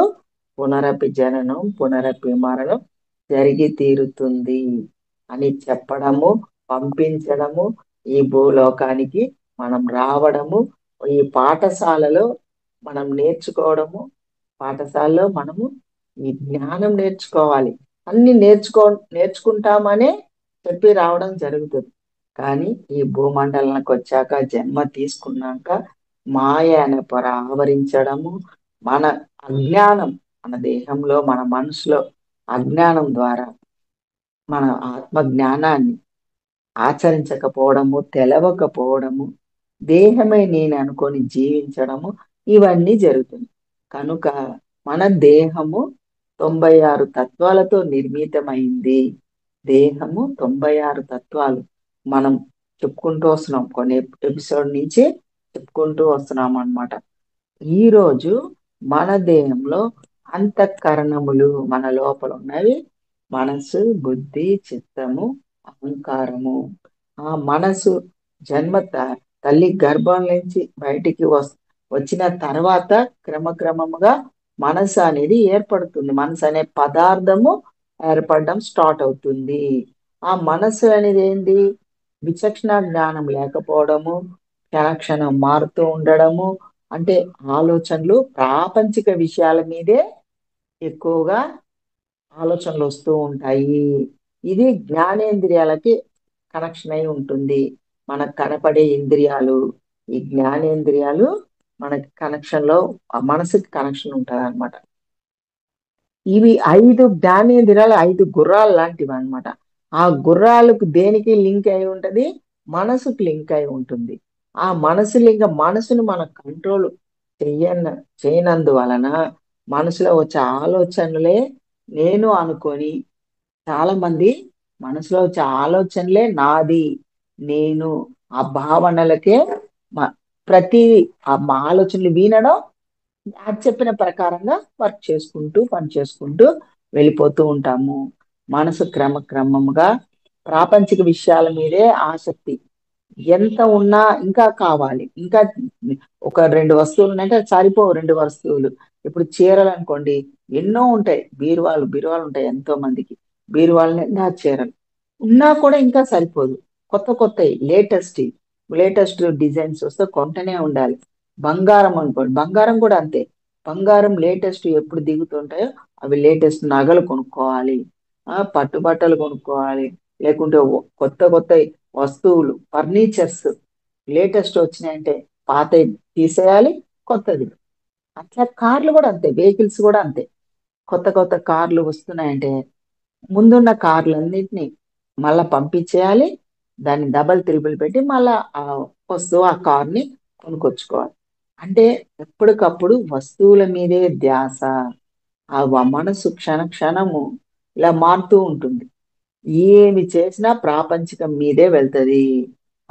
పునరపి జననం, పునరపి మరణం జరిగి తీరుతుంది అని చెప్పడము, పంపించడము, ఈ భూలోకానికి మనం రావడము, ఈ పాఠశాలలో మనం నేర్చుకోవడము. పాఠశాలలో మనము ఈ జ్ఞానం నేర్చుకోవాలి. అన్ని నేర్చుకుంటామనే చెప్పి రావడం జరుగుతుంది. కానీ ఈ భూమండలానికి వచ్చాక, జన్మ తీసుకున్నాక మాయ అనే పొర ఆవరించడము, మన అజ్ఞానం, మన దేహంలో, మన మనసులో అజ్ఞానం ద్వారా మన ఆత్మ జ్ఞానాన్ని ఆచరించకపోవడము, తెలవకపోవడము, దేహమే నేను అనుకొని జీవించడము, ఇవన్నీ జరుగుతుంది. కనుక మన దేహము 96 తత్వాలతో నిర్మితమైంది. దేహము 96 తత్వాలు. మనం చెప్పుకుంటూ వస్తున్నాం, కొన్ని ఎపిసోడ్ నుంచి చెప్పుకుంటూ వస్తున్నాం అన్నమాట. ఈ రోజు మన దేహంలో అంతఃకరణములు మన లోపల ఉన్నవి: మనసు, బుద్ధి, చిత్తము, అహంకారము. ఆ మనసు జన్మ తల్లి గర్భం నుంచి బయటికి వచ్చిన తర్వాత క్రమక్రమముగా మనసు అనేది ఏర్పడుతుంది. మనసు అనే పదార్థము ఏర్పడడం స్టార్ట్ అవుతుంది. ఆ మనసు అనేది ఏంది? విచక్షణ జ్ఞానం లేకపోవడము, క్షణక్షణం మారుతూ ఉండడము, అంటే ఆలోచనలు ప్రాపంచిక విషయాల మీదే ఎక్కువగా ఆలోచనలు వస్తూ ఉంటాయి. ఇది జ్ఞానేంద్రియాలకి కనెక్షన్ అయి ఉంటుంది. మనకు కనపడే ఇంద్రియాలు, ఈ జ్ఞానేంద్రియాలు మనకి కనెక్షన్ లో, ఆ మనసుకి కనెక్షన్ ఉంటుంది అనమాట. ఇవి 5 జ్ఞానేంద్రియాలు 5 గుర్రాలు లాంటివి అన్నమాట. ఆ గుర్రాలకు దేనికి లింక్ అయి ఉంటది? మనసుకు లింక్ అయి ఉంటుంది. ఆ మనసుని మన కంట్రోల్ చెయ్యన చేయనందువలన మనసులో వచ్చే ఆలోచనలే నేను అనుకొని, చాలా మంది మనసులో వచ్చే ఆలోచనలే నాది, నేను, ఆ భావనలకే మ- ప్రతి మా ఆలోచనలు వినడం, అది చెప్పిన ప్రకారంగా వర్క్ చేసుకుంటూ పని చేసుకుంటూ వెళ్ళిపోతూ ఉంటాము. మనసు క్రమక్రమంగా ప్రాపంచిక విషయాల మీదే ఆసక్తి. ఎంత ఉన్నా ఇంకా కావాలి, ఇంకా ఒక 2 వస్తువులు ఉన్నాయంటే అది సరిపోవు. 2 వస్తువులు, ఇప్పుడు చీరలు అనుకోండి, ఎన్నో ఉంటాయి. బీరువాలు బీరువాలు ఉంటాయి ఎంతో మందికి. బీరువాల నిండా చీరలు ఉన్నా కూడా ఇంకా సరిపోదు. కొత్త కొత్త లేటెస్ట్ లేటెస్ట్ డిజైన్స్ వస్తే కొంటనే ఉండాలి. బంగారం అనుకోండి, బంగారం కూడా అంతే. బంగారం లేటెస్ట్ ఎప్పుడు దిగుతుంటాయో అవి లేటెస్ట్ నగలు కొనుక్కోవాలి, పట్టుబట్టలు కొనుక్కోవాలి. లేకుంటే కొత్త కొత్త వస్తువులు, ఫర్నిచర్స్ లేటెస్ట్ వచ్చినాయంటే పాత తీసేయాలి, కొత్తది. అట్లా కార్లు కూడా అంతే, వెహికల్స్ కూడా అంతే. కొత్త కొత్త కార్లు వస్తున్నాయంటే ముందున్న కార్లన్నింటినీ మళ్ళా పంపించేయాలి, దాన్ని డబల్ త్రిబుల్ పెట్టి మళ్ళా ఆ వస్తువు, ఆ కార్ని కొనుక్కొచ్చుకోవాలి. అంటే ఎప్పటికప్పుడు వస్తువుల మీదే ధ్యాస. ఆ మనసు క్షణ క్షణము ఇలా మారుతూ ఉంటుంది. ఏమి చేసినా ప్రాపంచికం మీదే వెళ్తది.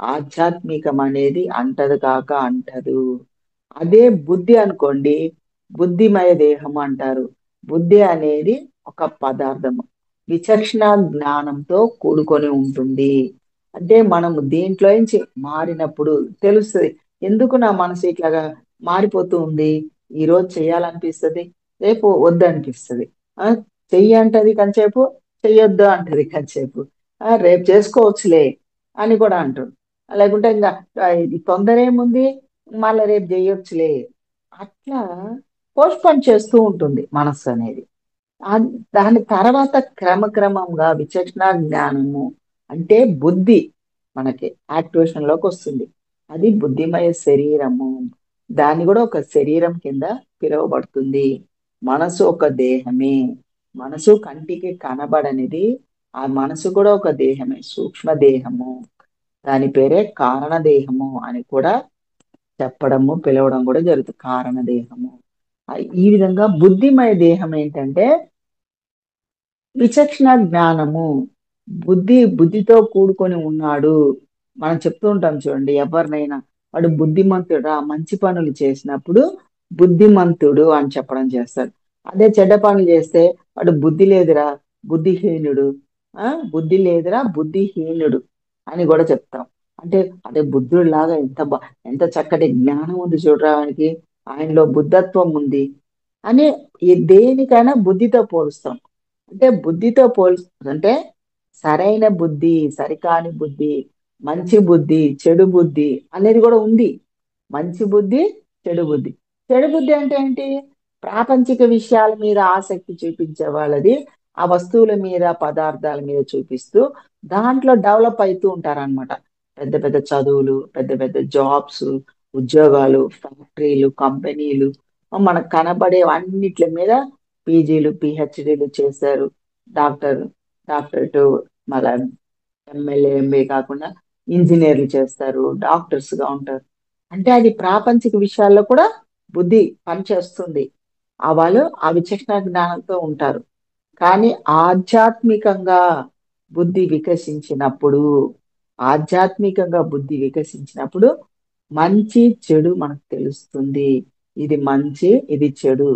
ఆధ్యాత్మికం అనేది అంటదు కాక అంటదు. అదే బుద్ధి అనుకోండి, బుద్ధిమయ దేహం అంటారు. బుద్ధి అనేది ఒక పదార్థము, విచక్షణ జ్ఞానంతో కూడుకొని ఉంటుంది. అంటే మనము దీంట్లో నుంచి మారినప్పుడు తెలుస్తుంది, ఎందుకు నా మనసు ఇట్లాగా మారిపోతూ ఉంది. ఈ రోజు చేయాలనిపిస్తుంది, రేపు వద్దనిపిస్తుంది. ఆ చెయ్యి అంటది కొంతసేపు, చెయ్యొద్దు అంటది కొంతసేపు. రేపు చేసుకోవచ్చులే అని కూడా అంటుంది. లేకుంటే ఇంకా ఇది తొందర ఏముంది, మళ్ళీ రేపు చేయొచ్చులే, అట్లా పోస్ట్పోన్ చేస్తూ ఉంటుంది మనస్సు అనేది. దాని తర్వాత క్రమక్రమంగా విచక్షణ జ్ఞానము అంటే బుద్ధి మనకి యాక్టివేషన్ లోకి వస్తుంది. అది బుద్ధిమయ శరీరము. దాన్ని కూడా ఒక శరీరం కింద పిలువబడుతుంది. మనసు ఒక దేహమే. మనసు కంటికి కనబడనిది. ఆ మనసు కూడా ఒక దేహమే, సూక్ష్మ దేహము. దాని పేరే కారణ దేహము అని కూడా చెప్పడము, పిలవడం కూడా జరుగుతుంది, కారణ దేహము. ఈ విధంగా బుద్ధిమయ దేహం ఏంటంటే విచక్షణ జ్ఞానము. బుద్ధితో కూడుకొని ఉన్నాడు. మనం చెప్తూ ఉంటాం చూడండి, ఎవరినైనా వాడు బుద్ధిమంతుడా, మంచి పనులు చేసినప్పుడు బుద్ధిమంతుడు అని చెప్పడం చేస్తారు. అదే చెడ్డ పనులు చేస్తే వాడు బుద్ధి లేదురా, బుద్ధిహీనుడు. బుద్ధి లేదురా, బుద్ధిహీనుడు అని కూడా చెప్తాం. అంటే అదే బుద్ధుడు లాగా ఎంత చక్కటి జ్ఞానం ఉంది చూడరా ఆయనకి, ఆయనలో బుద్ధత్వం ఉంది అని దేనికైనా బుద్ధితో పోలుస్తాం. అంటే బుద్ధితో అంటే సరైన బుద్ధి, సరికాని బుద్ధి, మంచి బుద్ధి, చెడు బుద్ధి అనేది కూడా ఉంది. మంచి బుద్ధి, చెడు బుద్ధి. చెడు బుద్ధి అంటే ఏంటి? ప్రాపంచిక విషయాల మీద ఆసక్తి చూపించే వాళ్ళది, ఆ వస్తువుల మీద, పదార్థాల మీద చూపిస్తూ దాంట్లో డెవలప్ అవుతూ ఉంటారన్నమాట. పెద్ద పెద్ద చదువులు, పెద్ద పెద్ద జాబ్స్, ఉద్యోగాలు, ఫ్యాక్టరీలు, కంపెనీలు, మనకు కనబడే అన్నిట్ల మీద పీజీలు, పిహెచ్డీలు చేశారు. డాక్టర్ డాక్టరేట్, మళ్ళా ఎమ్మెల్యే, ఎంబీఏ కాకుండా ఇంజనీర్లు చేస్తారు, డాక్టర్స్ గా ఉంటారు. అంటే అది ప్రాపంచిక విషయాల్లో కూడా బుద్ధి పనిచేస్తుంది. వాళ్ళు ఆ విచక్షణ జ్ఞానంతో ఉంటారు. కానీ ఆధ్యాత్మికంగా బుద్ధి వికసించినప్పుడు, ఆధ్యాత్మికంగా బుద్ధి వికసించినప్పుడు మంచి చెడు మనకు తెలుస్తుంది. ఇది మంచి, ఇది చెడు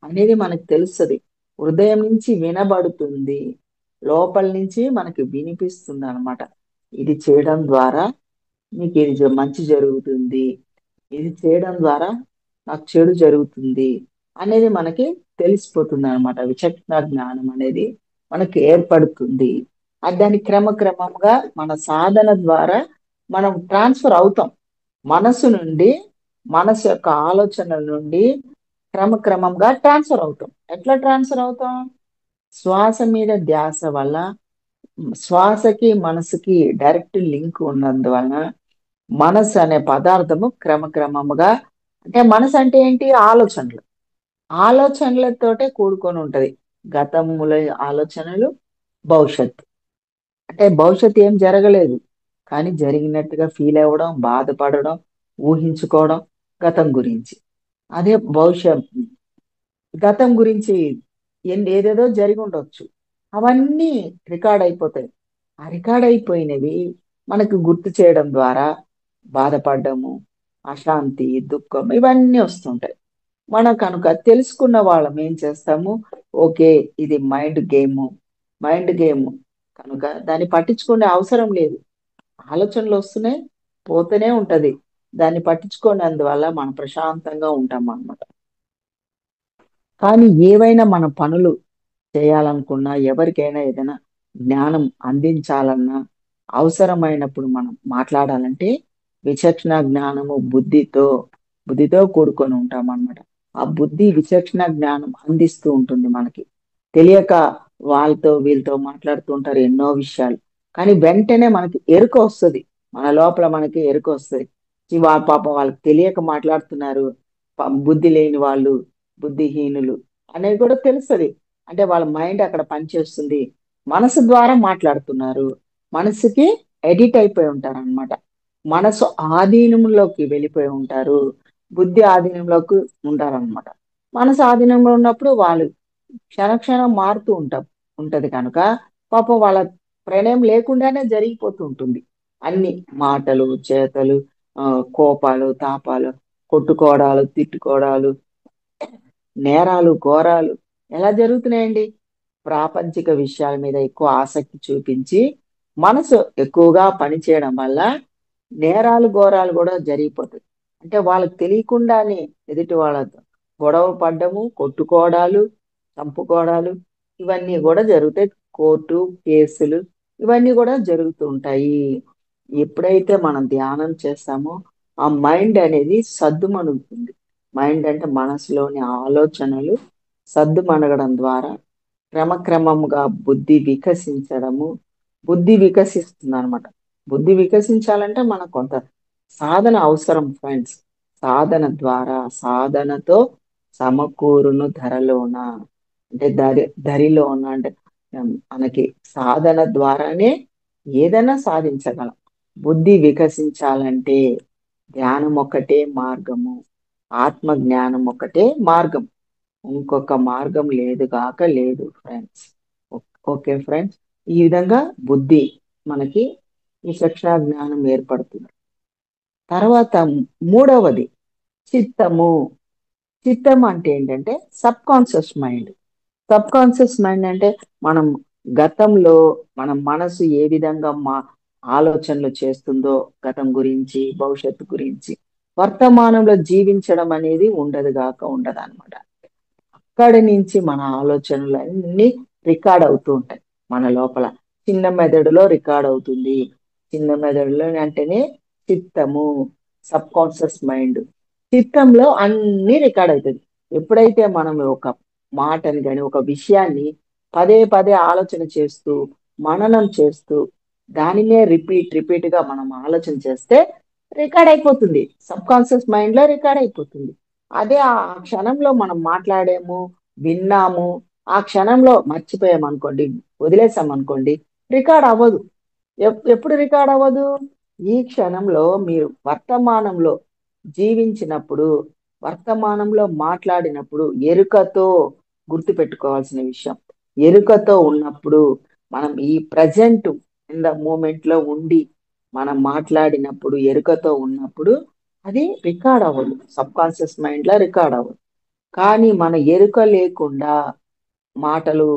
అనేది మనకు తెలుస్తుంది. హృదయం నుంచి వినబడుతుంది, లోపల నుంచి మనకి వినిపిస్తుంది అన్నమాట. ఇది చేయడం ద్వారా మీకు ఇది మంచి జరుగుతుంది, ఇది చేయడం ద్వారా నాకు చెడు జరుగుతుంది అనేది మనకి తెలిసిపోతుంది అనమాట. విచక్షణ జ్ఞానం అనేది మనకి ఏర్పడుతుంది. అది దాని క్రమక్రమంగా మన సాధన ద్వారా మనం ట్రాన్స్ఫర్ అవుతాం. మనసు నుండి, మనసు యొక్క ఆలోచనల నుండి క్రమక్రమంగా ట్రాన్స్ఫర్ అవుతాం. ఎట్లా ట్రాన్స్ఫర్ అవుతాం? శ్వాస మీద ధ్యాస వల్ల, శ్వాసకి మనసుకి డైరెక్ట్ లింక్ ఉన్నందువలన మనసు అనే పదార్థము క్రమక్రమముగా, అంటే మనసు అంటే ఏంటి? ఆలోచనలు. ఆలోచనలతోటే కూడుకొని ఉంటది. గతముల ఆలోచనలు, భవిష్యత్తు. అంటే భవిష్యత్తు ఏం జరగలేదు, కానీ జరిగినట్టుగా ఫీల్ అవ్వడం, బాధపడడం, ఊహించుకోవడం గతం గురించి. అదే భవిష్యత్. గతం గురించి ఏదేదో జరిగి ఉండొచ్చు, అవన్నీ రికార్డ్ అయిపోతాయి. ఆ రికార్డ్ అయిపోయినవి మనకు గుర్తు చేయడం ద్వారా బాధపడ్డము, అశాంతి, దుఃఖం ఇవన్నీ వస్తుంటాయి. మనం కనుక తెలుసుకున్న వాళ్ళం ఏం చేస్తాము? ఓకే, ఇది మైండ్ గేమ్. మైండ్ గేమ్ కనుక దాన్ని పట్టించుకునే అవసరం లేదు. ఆలోచనలు వస్తున్నాయి, పోతూనే ఉంటది. దాన్ని పట్టించుకోనందువల్ల మనం ప్రశాంతంగా ఉంటాం అన్నమాట. కానీ ఏవైనా మన పనులు చేయాలనుకున్నా, ఎవరికైనా ఏదైనా జ్ఞానం అందించాలన్నా, అవసరమైనప్పుడు మనం మాట్లాడాలంటే విచక్షణ జ్ఞానము బుద్ధితో కూడుకొని ఉంటాం అన్నమాట. ఆ బుద్ధి విచక్షణ జ్ఞానం అందిస్తూ ఉంటుంది మనకి. తెలియక వాళ్ళతో వీళ్ళతో మాట్లాడుతూ ఉంటారు ఎన్నో విషయాలు, కానీ వెంటనే మనకి ఎరుక వస్తుంది. మన లోపల మనకి ఎరుక వస్తుంది. వాళ్ళ పాపం వాళ్ళకి తెలియక మాట్లాడుతున్నారు, బుద్ధి లేని వాళ్ళు, బుద్ధిహీనులు అనేది కూడా తెలుస్తుంది. అంటే వాళ్ళ మైండ్ అక్కడ పనిచేస్తుంది, మనసు ద్వారా మాట్లాడుతున్నారు, మనసుకి ఎడిట్ అయిపోయి ఉంటారు అనమాట. మనసు ఆధీనంలోకి వెళ్ళిపోయి ఉంటారు, బుద్ధి ఆధీనంలోకి ఉంటారన్నమాట. మనసు ఆధీనంలో ఉన్నప్పుడు వాళ్ళు క్షణక్షణం మారుతూ ఉంటది కనుక పాపం వాళ్ళ ప్రణయం లేకుండానే జరిగిపోతూ ఉంటుంది. అన్ని మాటలు, చేతలు, కోపాలు, తాపాలు, కొట్టుకోవడాలు, తిట్టుకోవడాలు, నేరాలు, ఘోరాలు ఎలా జరుగుతున్నాయండి? ప్రాపంచిక విషయాల మీద ఎక్కువ ఆసక్తి చూపించి మనసు ఎక్కువగా పనిచేయడం వల్ల నేరాలు, ఘోరాలు కూడా జరిగిపోతాయి. అంటే వాళ్ళకి తెలియకుండానే ఎదుటి వాళ్ళతో గొడవ పడ్డము, కొట్టుకోవడాలు, చంపుకోవడాలు ఇవన్నీ కూడా జరుగుతాయి. కోర్టు కేసులు ఇవన్నీ కూడా జరుగుతూ ఉంటాయి. ఎప్పుడైతే మనం ధ్యానం చేస్తామో ఆ మైండ్ అనేది సద్దుమణుగుతుంది. మైండ్ అంటే మనసులోని ఆలోచనలు సద్దుమణగడం ద్వారా క్రమక్రమముగా బుద్ధి వికసించడము. బుద్ధి వికసిస్తుంది అనమాట. బుద్ధి వికసించాలంటే మనకు కొంత సాధన అవసరం ఫ్రెండ్స్. సాధన ద్వారా, సాధనతో సమకూరును ధరలోన, అంటే ధరిలోన అంటే మనకి సాధన ద్వారానే ఏదైనా సాధించగలం. బుద్ధి వికసించాలంటే ధ్యానం ఒకటే మార్గము, ఆత్మ జ్ఞానం ఒకటే మార్గం. ఇంకొక మార్గం లేదు కాక లేదు ఫ్రెండ్స్. ఓకే ఫ్రెండ్స్, ఈ విధంగా బుద్ధి మనకి ఈ శిక్షా జ్ఞానం ఏర్పడుతుంది. తర్వాత మూడవది చిత్తము. చిత్తం అంటే ఏంటంటే sub conscious mind. Sub conscious mind అంటే మనం గతంలో మన మనసు ఏ విధంగా ఆలోచనలు చేస్తుందో గతం గురించి, భవిష్యత్తు గురించి, వర్తమానంలో జీవించడం అనేది ఉండదు గాక ఉండదు అనమాట. అక్కడి నుంచి మన ఆలోచనలు అన్ని రికార్డ్ అవుతూ ఉంటాయి మన లోపల. చిన్న మెదడులో రికార్డ్ అవుతుంది. చిన్న మెదడులో అంటేనే చిత్తము, సబ్ కాన్షియస్ మైండ్. చిత్తంలో అన్ని రికార్డ్ అవుతుంది. ఎప్పుడైతే మనం ఒక మాటని కానీ ఒక విషయాన్ని పదే పదే ఆలోచన చేస్తూ, మననం చేస్తూ, దానినే రిపీట్ గా మనం ఆలోచన చేస్తే రికార్డ్ అయిపోతుంది, సబ్ కాన్షియస్ మైండ్ లో రికార్డ్ అయిపోతుంది. అదే ఆ క్షణంలో మనం మాట్లాడాము, విన్నాము, ఆ క్షణంలో మర్చిపోయాం అనుకోండి, వదిలేసాం అనుకోండి, రికార్డ్ అవ్వదు. ఎప్పుడు రికార్డ్ అవ్వదు? ఈ క్షణంలో మీరు వర్తమానంలో జీవించినప్పుడు, వర్తమానంలో మాట్లాడినప్పుడు ఎరుకతో, గుర్తుపెట్టుకోవాల్సిన విషయం, ఎరుకతో ఉన్నప్పుడు మనం ఈ ప్రజెంట్ ఇన్ ద మూమెంట్ లో ఉండి మనం మాట్లాడినప్పుడు ఎరుకతో ఉన్నప్పుడు అది రికార్డ్ అవ్వదు, సబ్ కాన్షియస్ మైండ్ లో రికార్డ్ అవ్వదు. కానీ మన ఎరుక లేకుండా మాటలు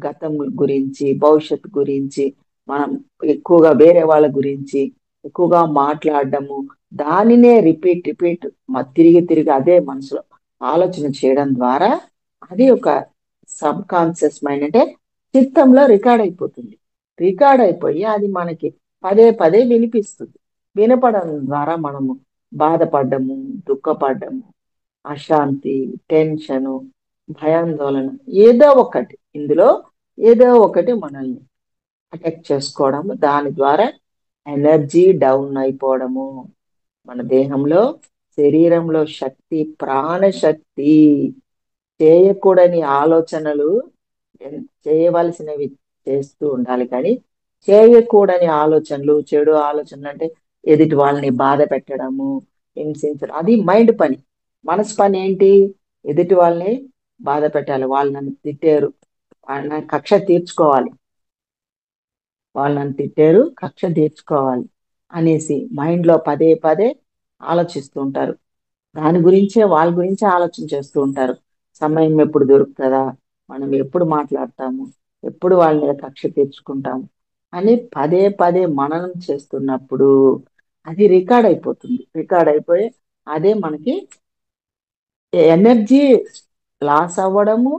గతం గురించి భవిష్యత్తు గురించి మనం ఎక్కువగా వేరే వాళ్ళ గురించి ఎక్కువగా మాట్లాడడము, దానినే రిపీట్ రిపీట్ తిరిగి తిరిగి అదే మనసులో ఆలోచన చేయడం ద్వారా అది ఒక సబ్ కాన్షియస్ మైండ్ అంటే చిత్తంలో రికార్డ్ అయిపోతుంది. రికార్డ్ అయిపోయి అది మనకి పదే పదే వినిపిస్తుంది. వినపడం ద్వారా మనము బాధపడ్డము, దుఃఖపడ్డము, అశాంతి, టెన్షను, భయాందోళన ఏదో ఒకటి ఇందులో ఏదో ఒకటి మనల్ని అటాక్ చేసుకోవడము, దాని ద్వారా ఎనర్జీ డౌన్ అయిపోవడము, మన దేహంలో శరీరంలో శక్తి, ప్రాణశక్తి, చేయకూడని ఆలోచనలు చేయవలసినవి చేస్తూ ఉండాలి. కానీ చేయకూడని ఆలోచనలు, చెడు ఆలోచనలు అంటే ఎదుటి వాళ్ళని బాధ పెట్టడము, హింసించడం, అది మైండ్ పని. మనసు పని ఏంటి? ఎదుటి వాళ్ళని బాధ పెట్టాలి, వాళ్ళు నన్ను తిట్టారు, వాళ్ళ కక్ష తీర్చుకోవాలి, వాళ్ళు నన్ను తిట్టారు కక్ష తీర్చుకోవాలి అనేసి మైండ్ లో పదే పదే ఆలోచిస్తూ ఉంటారు. దాని గురించే వాళ్ళ గురించే ఆలోచన చేస్తూ ఉంటారు. సమయం ఎప్పుడు దొరుకుతుందా, మనం ఎప్పుడు మాట్లాడతాము, ఎప్పుడు వాళ్ళ మీద కక్ష తీర్చుకుంటాము అని పదే పదే మననం చేస్తున్నప్పుడు అది రికార్డ్ అయిపోతుంది. రికార్డ్ అయిపోయి అదే మనకి ఎనర్జీ లాస్ అవ్వడము,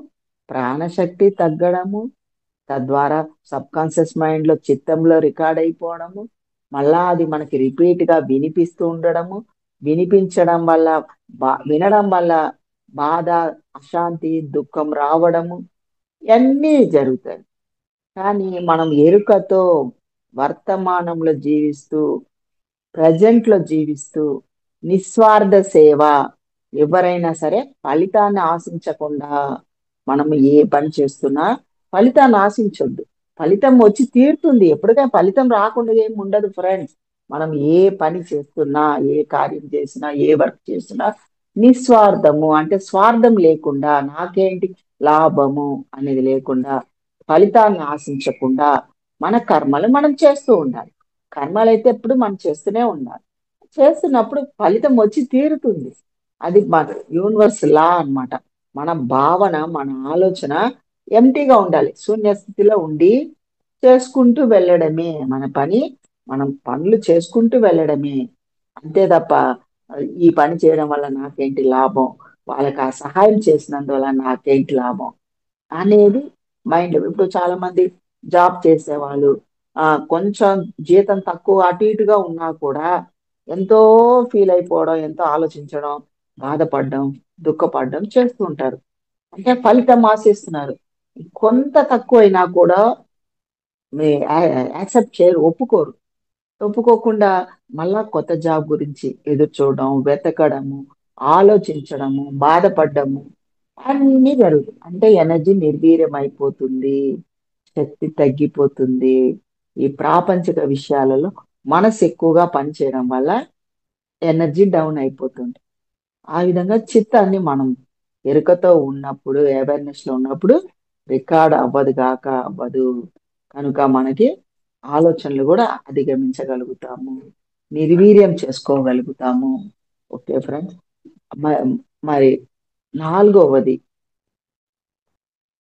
ప్రాణశక్తి తగ్గడము, తద్వారా సబ్ కాన్షియస్ మైండ్ లో చిత్తంలో రికార్డ్ అయిపోవడము, మళ్ళా అది మనకి రిపీట్ గా వినిపిస్తూ ఉండడము, వినిపించడం వల్ల వినడం వల్ల బాధ, అశాంతి, దుఃఖం రావడము, ఇవన్నీ జరుగుతాయి. కానీ మనం ఎరుకతో వర్తమానంలో జీవిస్తూ ప్రజెంట్ లో జీవిస్తూ నిస్వార్థ సేవ, ఎవరైనా సరే ఫలితాన్ని ఆశించకుండా మనం ఏ పని చేస్తున్నా ఫలితాన్ని ఆశించొద్దు. ఫలితం వచ్చి తీరుతుంది, ఎప్పటికైనా ఫలితం రాకుండా ఏం ఉండదు ఫ్రెండ్స్. మనం ఏ పని చేస్తున్నా, ఏ కార్యం చేసినా, ఏ వర్క్ చేసినా నిస్వార్థము అంటే స్వార్థం లేకుండా, నాకేంటి లాభము అనేది లేకుండా, ఫలితాన్ని ఆశించకుండా మన కర్మలు మనం చేస్తూ ఉండాలి. కర్మలు అయితే ఎప్పుడు మనం చేస్తూనే ఉండాలి. చేస్తున్నప్పుడు ఫలితం వచ్చి తీరుతుంది. అది మన యూనివర్స్ లా అన్నమాట. మన భావన, మన ఆలోచన ఎంటీగా ఉండాలి, శూన్య స్థితిలో ఉండి చేసుకుంటూ వెళ్ళడమే మన పని. మనం పనులు చేసుకుంటూ వెళ్ళడమే, అంతే తప్ప ఈ పని చేయడం వల్ల నాకేంటి లాభం, వాళ్ళకి ఆ సహాయం చేసినందువల్ల నాకేంటి లాభం అనేది మైండ్. ఇప్పుడు చాలా మంది జాబ్ చేసేవాళ్ళు కొంచెం జీతం తక్కువ అటు ఇటుగా ఉన్నా కూడా ఎంతో ఫీల్ అయిపోవడం, ఎంతో ఆలోచించడం, బాధపడడం, దుఃఖపడడం చేస్తూ ఉంటారు. అంటే ఫలితం ఆశిస్తున్నారు. కొంత తక్కువైనా కూడా యాక్సెప్ట్ చేయరు, ఒప్పుకోరు. ఒప్పుకోకుండా మళ్ళా కొత్త జాబ్ గురించి ఎదురు చూడడం, వెతకడము, ఆలోచించడము, బాధపడము అన్నీ జరుగుతుంది. అంటే ఎనర్జీ నిర్వీర్యం అయిపోతుంది, శక్తి తగ్గిపోతుంది. ఈ ప్రాపంచిక విషయాలలో మనసు ఎక్కువగా పనిచేయడం వల్ల ఎనర్జీ డౌన్ అయిపోతుంది. ఆ విధంగా చిత్తాన్ని మనం ఎరుకతో ఉన్నప్పుడు, అవేర్నెస్ లో ఉన్నప్పుడు రికార్డ్ అవ్వదు గాక అవ్వదు. కనుక మనకి ఆలోచనలు కూడా అధిగమించగలుగుతాము, నిర్వీర్యం చేసుకోగలుగుతాము. Okay friends. మరి నాలుగవది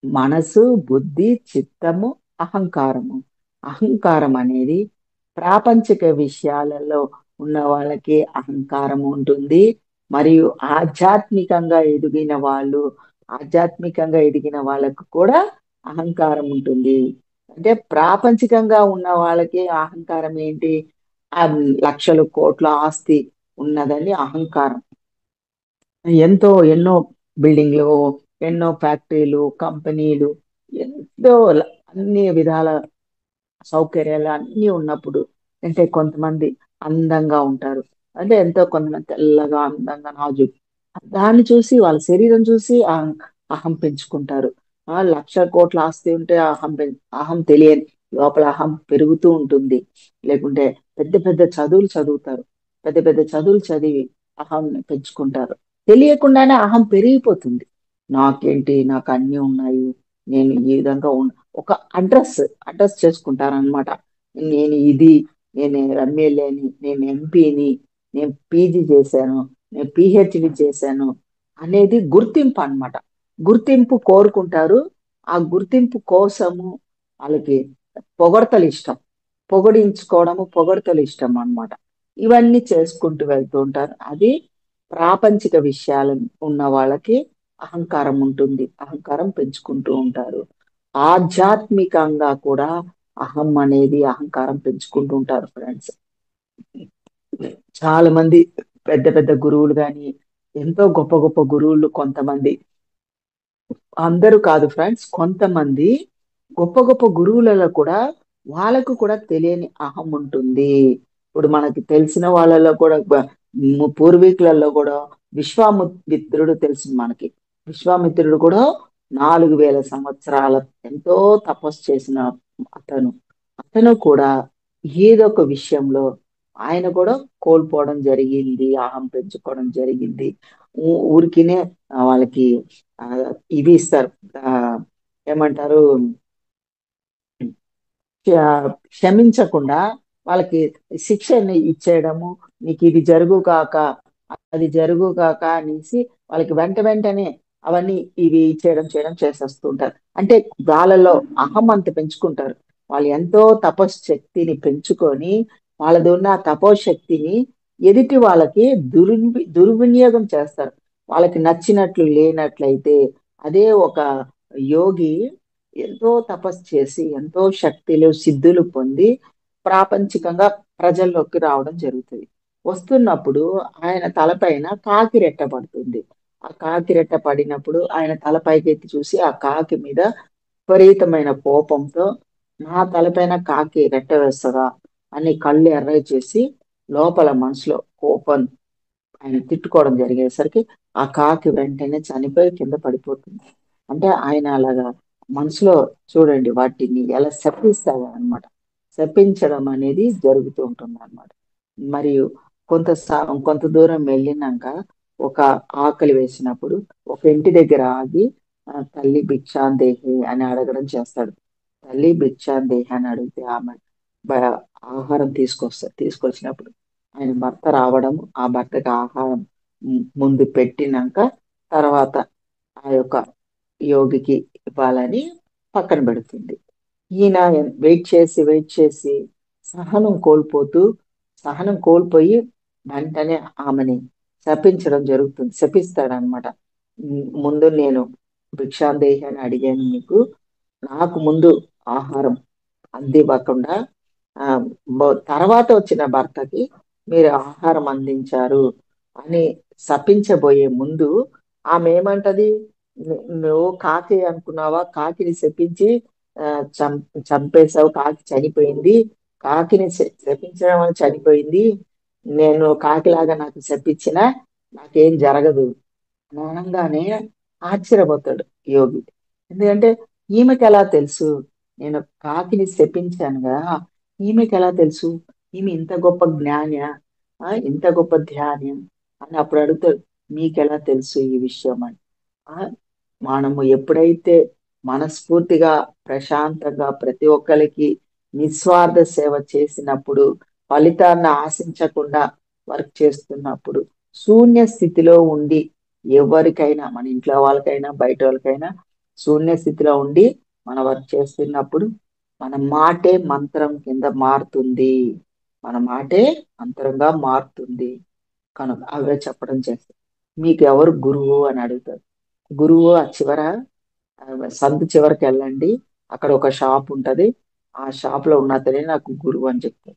మనసు, బుద్ధి, చిత్తము, అహంకారము. అహంకారం అనేది ప్రాపంచిక విషయాలలో ఉన్న వాళ్ళకి అహంకారం ఉంటుంది. మరియు ఆధ్యాత్మికంగా ఎదిగిన వాళ్ళకు కూడా అహంకారం ఉంటుంది. అంటే ప్రాపంచికంగా ఉన్న వాళ్ళకి అహంకారం ఏంటి? ఆ లక్షలు కోట్ల ఆస్తి ఉన్నదని అహంకారం. ఎన్నో బిల్డింగ్లు, ఎన్నో ఫ్యాక్టరీలు, కంపెనీలు, ఎంతో అన్ని విధాల సౌకర్యాలు అన్నీ ఉన్నప్పుడు, అంటే కొంతమంది అందంగా ఉంటారు, అంటే ఎంతో కొంతమంది తెల్లగా అందంగా నాజు, దాన్ని చూసి వాళ్ళ శరీరం చూసి అహం పెంచుకుంటారు. లక్ష కోట్ల ఆస్తి ఉంటే అహం తెలియని లోపల అహం పెరుగుతూ ఉంటుంది. లేకుంటే పెద్ద పెద్ద చదువులు చదువుతారు, పెద్ద పెద్ద చదువులు చదివి అహం పెంచుకుంటారు. తెలియకుండానే అహం పెరిగిపోతుంది. నాకేంటి, నాకు అన్ని ఉన్నాయి, నేను ఈ విధంగా ఒక అడ్రస్ అడ్రస్ చేసుకుంటారనమాట. నేను ఇది, నేను ఎమ్మెల్యేని, నేను ఎంపీని, నేను పీజీ చేశాను, నేను పిహెచ్డి చేశాను అనేది గుర్తింపు అన్నమాట. గుర్తింపు కోరుకుంటారు. ఆ గుర్తింపు కోసము వాళ్ళకి పొగడ్తలు ఇష్టం, పొగడించుకోవడము, పొగడ్తలు ఇష్టం అన్నమాట. ఇవన్నీ చేసుకుంటూ వెళ్తూ ఉంటారు. అది ప్రాపంచిక విషయాలు ఉన్న వాళ్ళకి అహంకారం ఉంటుంది, అహంకారం పెంచుకుంటూ ఉంటారు. ఆధ్యాత్మికంగా కూడా అహం అనేది అహంకారం పెంచుకుంటూ ఉంటారు ఫ్రెండ్స్. చాలా మంది పెద్ద పెద్ద గురువులు కానీ, ఎంతో గొప్ప గొప్ప గురువులు కొంతమంది, అందరూ కాదు ఫ్రెండ్స్, కొంతమంది గొప్ప గొప్ప గురువులలో కూడా వాళ్ళకు కూడా తెలియని అహం ఉంటుంది. ఇప్పుడు మనకి తెలిసిన వాళ్ళలో కూడా పూర్వీకులలో కూడా విశ్వామిత్రుడు తెలుసు మనకి. విశ్వామిత్రుడు కూడా 4000 సంవత్సరాల ఎంతో తపస్సు చేసిన అతను. అతను కూడా ఏదో ఒక విషయంలో ఆయన కూడా కోల్పోవడం జరిగింది, అహం పెంచుకోవడం జరిగింది. ఊరికినే వాళ్ళకి ఆ, ఇవి ఇస్తారు, ఆ, ఏమంటారు, క్షమించకుండా వాళ్ళకి శిక్షని ఇచ్చేయడము, నీకు ఇది జరుగుగాక, అది జరుగుగాక అనేసి వాళ్ళకి వెంట వెంటనే అవన్నీ ఇవి చేయడం చేసేస్తూ ఉంటారు. అంటే వాళ్ళలో అహం అంత పెంచుకుంటారు. వాళ్ళు ఎంతో తపశక్తిని పెంచుకొని వాళ్ళది ఉన్న తపోశక్తిని ఎదుటి వాళ్ళకి దుర్వినియోగం చేస్తారు. వాళ్ళకి నచ్చినట్లు లేనట్లయితే అదే ఒక యోగి ఎంతో తపస్సు చేసి ఎంతో శక్తులు సిద్ధులు పొంది ప్రాపంచికంగా ప్రజల్లోకి రావడం జరుగుతుంది. వస్తున్నప్పుడు ఆయన తలపైన కాకి రెట్ట పడుతుంది. ఆ కాకి రెట్ట పడినప్పుడు ఆయన తలపైకి ఎత్తి చూసి ఆ కాకి మీద విపరీతమైన కోపంతో, నా తలపైన కాకి రెట్ట వేస్తుందా అని కళ్ళు ఎర్ర చేసి లోపల మనసులో కోపం ఆయన తిట్టుకోవడం జరిగేసరికి ఆ కాకి వెంటనే చనిపోయి కింద పడిపోతుంది. అంటే ఆయన అలాగా మనసులో, చూడండి, వాటిని ఎలా శపిస్తాడు అనమాట. శపించడం అనేది జరుగుతూ ఉంటుంది అనమాట. మరియు కొంత దూరం వెళ్ళినాక ఒక ఆకలి వేసినప్పుడు ఒక ఇంటి దగ్గర ఆగి తల్లి భిక్షాందేహి అని అడగడం చేస్తాడు. తల్లి భిక్షాందేహి అని అడిగితే ఆమె ఆహారం తీసుకొచ్చినప్పుడు ఆయన భర్త రావడం, ఆ భర్తకి ఆహారం ముందు పెట్టినాక తర్వాత ఆ యొక్క యోగికి ఇవ్వాలని పక్కన పెడుతుంది. ఈయన వెయిట్ చేసి సహనం కోల్పోతూ, సహనం కోల్పోయి వెంటనే ఆమెని శపించడం జరుగుతుంది, శపిస్తాడనమాట. ముందు నేను భిక్షాందేహి అని అడిగాను మీకు, నాకు ముందు ఆహారం అందివ్వకుండా ఆ తర్వాత వచ్చిన భర్తకి మీరు ఆహారం అందించారు అని శపించబోయే ముందు ఆమె ఏమంటది, నువ్వు కాకి అనుకున్నావా, కాకిని శపించి ఆ చం చంపేశావు, కాకి చనిపోయింది, కాకిని శపించడం వల్ల చనిపోయింది, నేను కాకిలాగా నాకు శపించిన నాకేం జరగదు అని అనగానే ఆశ్చర్యపోతాడు యోగి. ఎందుకంటే ఈమెకి ఎలా తెలుసు నేను కాకిని శపించానుగా, ఈమెకి ఎలా తెలుసు, ఈమె ఇంత గొప్ప జ్ఞాన, ఇంత గొప్ప ధ్యానం అని అప్పుడు అడుగుతాడు, మీకెలా తెలుసు ఈ విషయం అని. ఆ మనము ఎప్పుడైతే మనస్ఫూర్తిగా ప్రశాంతంగా ప్రతి ఒక్కరికి నిస్వార్థ సేవ చేసినప్పుడు, ఫలితాన్ని ఆశించకుండా వర్క్ చేస్తున్నప్పుడు, శూన్య స్థితిలో ఉండి ఎవరికైనా, మన ఇంట్లో వాళ్ళకైనా బయట వాళ్ళకైనా శూన్య స్థితిలో ఉండి మన వర్క్ చేస్తున్నప్పుడు మన మాటే మంత్రం కింద మారుతుంది, మన మాటే మంత్రంగా మారుతుంది. కనుక అవే చెప్పడం చేస్తాం. మీకు ఎవరు గురువు అని అడుగుతారు. గురువు ఆ చివర, సందు చివరికి వెళ్ళండి, అక్కడ ఒక షాప్ ఉంటది, ఆ షాప్ లో ఉన్న అతనే నాకు గురువు అని చెప్తారు.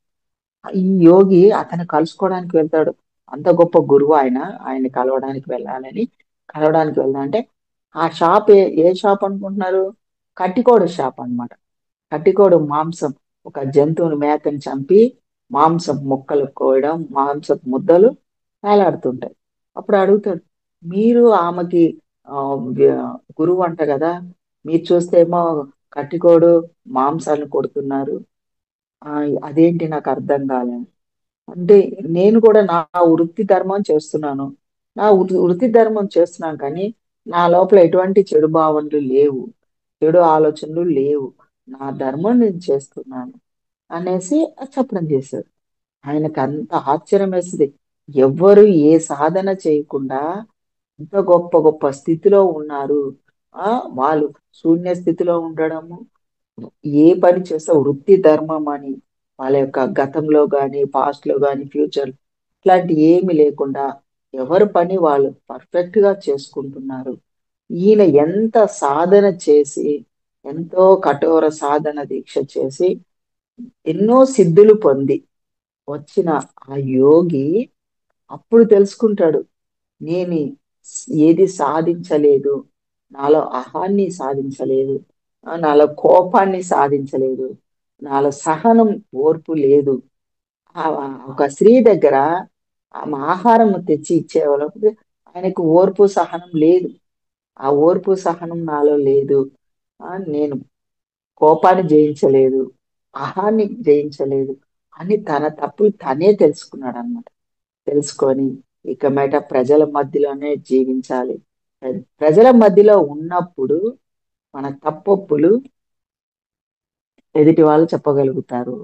ఈ యోగి అతను కలుసుకోవడానికి వెళ్తాడు. అంత గొప్ప గురువు ఆయన, ఆయన్ని కలవడానికి వెళ్దా అంటే ఆ షాప్ ఏ షాప్ అనుకుంటున్నారు, కట్టికోడు షాప్ అన్నమాట. కట్టికోడు మాంసం, ఒక జంతువుని మేకని చంపి మాంసం ముక్కలు కోయడం, మాంసపు ముద్దలు వేలాడుతుంటాయి. అప్పుడు అడుగుతాడు, మీరు ఆమెకి ఆ, వ్య- గురువు అంట కదా, మీరు చూస్తే ఏమో కట్టికోడు మాంసాన్ని కొడుతున్నారు, ఆ అదేంటి నాకు అర్థం కాలేదు అంటే, నేను కూడా నా వృత్తి ధర్మం చేస్తున్నాను, నా వృత్తి ధర్మం చేస్తున్నాను కానీ నా లోపల ఎటువంటి చెడు భావనలు లేవు, చెడు ఆలోచనలు లేవు. నా ధర్మం నేను చేస్తున్నాను అనేసి చెప్పడం చేశాడు. ఆయనకు అంత ఆశ్చర్యం వేసింది. ఎవ్వరు ఏ సాధన చేయకుండా ఇంత గొప్ప గొప్ప స్థితిలో ఉన్నారు. ఆ వాళ్ళు శూన్య స్థితిలో ఉండడము, ఏ పని చేస్తే వృత్తి ధర్మం అని వాళ్ళ యొక్క గతంలో గాని, పాస్ట్ లో గాని, ఫ్యూచర్ ఇట్లాంటి ఏమి లేకుండా ఎవరి పని వాళ్ళు పర్ఫెక్ట్ గా చేసుకుంటున్నారు. ఈయన ఎంత సాధన చేసి, ఎంతో కఠోర సాధన దీక్ష చేసి ఎన్నో సిద్ధులు పొంది వచ్చిన ఆ యోగి అప్పుడు తెలుసుకుంటాడు, నేను ఏది సాధించలేదు, నాలో అహాన్ని సాధించలేదు, నాలో కోపాన్ని సాధించలేదు, నాలో సహనం, ఓర్పు లేదు. ఆ ఒక స్త్రీ దగ్గర ఆమె ఆహారం తెచ్చి ఇచ్చేవాళ్ళప్పుడు ఆయనకు ఓర్పు సహనం లేదు. ఆ ఓర్పు సహనం నాలో లేదు. నేను కోపాన్ని జయించలేదు, అహాన్ని జయించలేదు అని తన తప్పులు తనే తెలుసుకున్నాడు అన్నమాట. తెలుసుకొని ఇక మీట ప్రజల మధ్యలోనే జీవించాలి. ప్రజల మధ్యలో ఉన్నప్పుడు మన తప్పొప్పులు ఎదుటి వాళ్ళు చెప్పగలుగుతారు.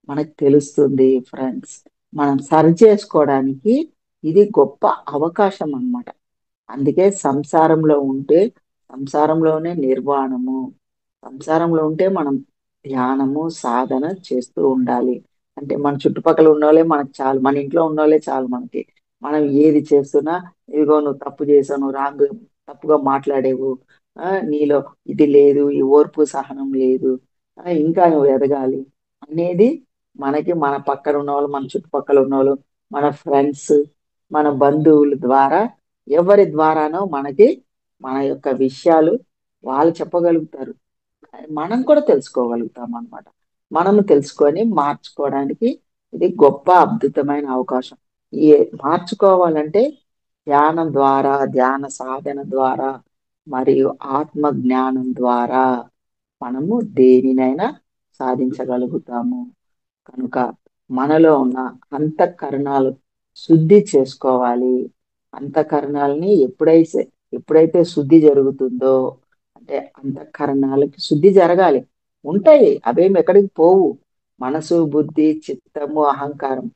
మనకు తెలుస్తుంది ఫ్రెండ్స్. మనం సరి చేసుకోవడానికి ఇది గొప్ప అవకాశం అన్నమాట. అందుకే సంసారంలో ఉంటే సంసారంలోనే నిర్వాణము. సంసారంలో ఉంటే మనం ధ్యానము, సాధన చేస్తూ ఉండాలి. అంటే మన చుట్టుపక్కల ఉన్నోళ్ళే మనకు చాలు. మన ఇంట్లో ఉన్నోళ్ళే చాలు మనకి. మనం ఏది చేస్తున్నా, ఇదిగో నువ్వు తప్పు చేసావు, నువ్వు తప్పుగా మాట్లాడేవు, నీలో ఇది లేదు, ఈ ఓర్పు సహనం లేదు, ఇంకా నువ్వు ఎదగాలి అనేది మనకి మన పక్కన ఉన్నవాళ్ళు, మన చుట్టుపక్కల ఉన్నవాళ్ళు, మన ఫ్రెండ్స్, మన బంధువుల ద్వారా, ఎవరి ద్వారానో మనకి మన యొక్క విషయాలు వాళ్ళు చెప్పగలుగుతారు. మనం కూడా తెలుసుకోగలుగుతాం అన్నమాట. మనము తెలుసుకొని మార్చుకోవడానికి ఇది గొప్ప అద్భుతమైన అవకాశం. ఈ మార్చుకోవాలంటే ధ్యానం ద్వారా, ధ్యాన సాధన ద్వారా మరియు ఆత్మ జ్ఞానం ద్వారా మనము దేనినైనా సాధించగలుగుతాము. కనుక మనలో ఉన్న అంతఃకరణాలు శుద్ధి చేసుకోవాలి. అంతఃకరణాలని ఎప్పుడైతే శుద్ధి జరుగుతుందో, అంటే అంతఃకరణాలకి శుద్ధి జరగాలి. ఉంటాయి, అవేమి ఎక్కడికి పోవు. మనసు, బుద్ధి, చిత్తము, అహంకారం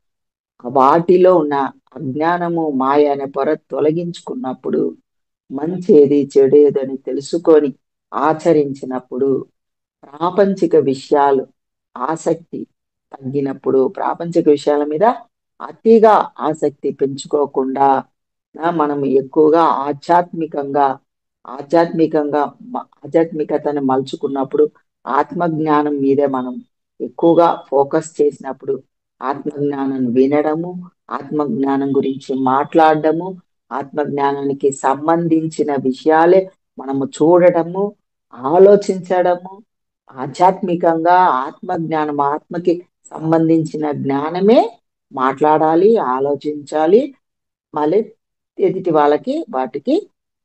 వాటిలో ఉన్న అజ్ఞానము, మాయ అనే పొర తొలగించుకున్నప్పుడు, మంచేది చెడేదని తెలుసుకొని ఆచరించినప్పుడు, ప్రాపంచిక విషయాలు ఆసక్తి తగ్గినప్పుడు, ప్రాపంచిక విషయాల మీద అతిగా ఆసక్తి పెంచుకోకుండా మనం ఎక్కువగా ఆధ్యాత్మికంగా ఆధ్యాత్మికతను మలుచుకున్నప్పుడు, ఆత్మజ్ఞానం మీదే మనం ఎక్కువగా ఫోకస్ చేసినప్పుడు, ఆత్మజ్ఞానం వినడము, ఆత్మజ్ఞానం గురించి మాట్లాడడము, ఆత్మజ్ఞానానికి సంబంధించిన విషయాలే మనము చూడటము, ఆలోచించడము, ఆధ్యాత్మికంగా ఆత్మజ్ఞానం, ఆత్మకి సంబంధించిన జ్ఞానమే మాట్లాడాలి, ఆలోచించాలి, మళ్ళీ ఎదుటి వాళ్ళకి వాటికి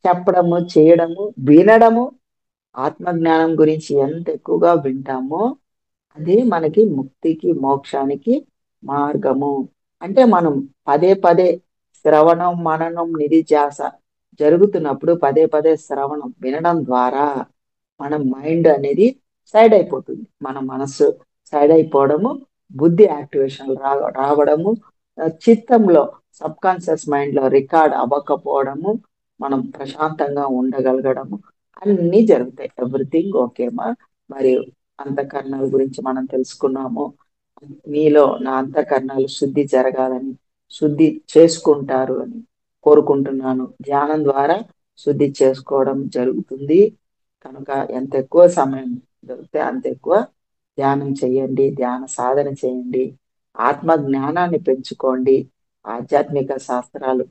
చెప్పడము, చేయడము, వినడము. ఆత్మజ్ఞానం గురించి ఎంత ఎక్కువగా వింటామో అది మనకి ముక్తికి, మోక్షానికి మార్గము. అంటే మనం పదే పదే శ్రవణం, మననం, నిధిధ్యాస జరుగుతున్నప్పుడు పదే పదే శ్రవణం వినడం ద్వారా మన మైండ్ అనేది సైడ్ అయిపోతుంది. మన మనస్సు సైడ్ అయిపోవడము, బుద్ధి యాక్టివేషన్ రావడము, చిత్తంలో సబ్ కాన్షియస్ మైండ్ లో రికార్డ్ అవ్వకపోవడము, మనం ప్రశాంతంగా ఉండగలగడము అన్నీ జరుగుతాయి. ఎవ్రీథింగ్ ఓకేమా. మరియు అంతఃకరణాల గురించి మనం తెలుసుకున్నాము. మీలో నా అంతఃకరణాలు శుద్ధి జరగాలని, శుద్ధి చేసుకుంటారు అని కోరుకుంటున్నాను. ధ్యానం ద్వారా శుద్ధి చేసుకోవడం జరుగుతుంది. కనుక ఎంత ఎక్కువ సమయం దొరికితే అంత ఎక్కువ ధ్యానం చేయండి, ధ్యాన సాధన చేయండి, ఆత్మ జ్ఞానాన్ని పెంచుకోండి, ఆధ్యాత్మిక శాస్త్రాలు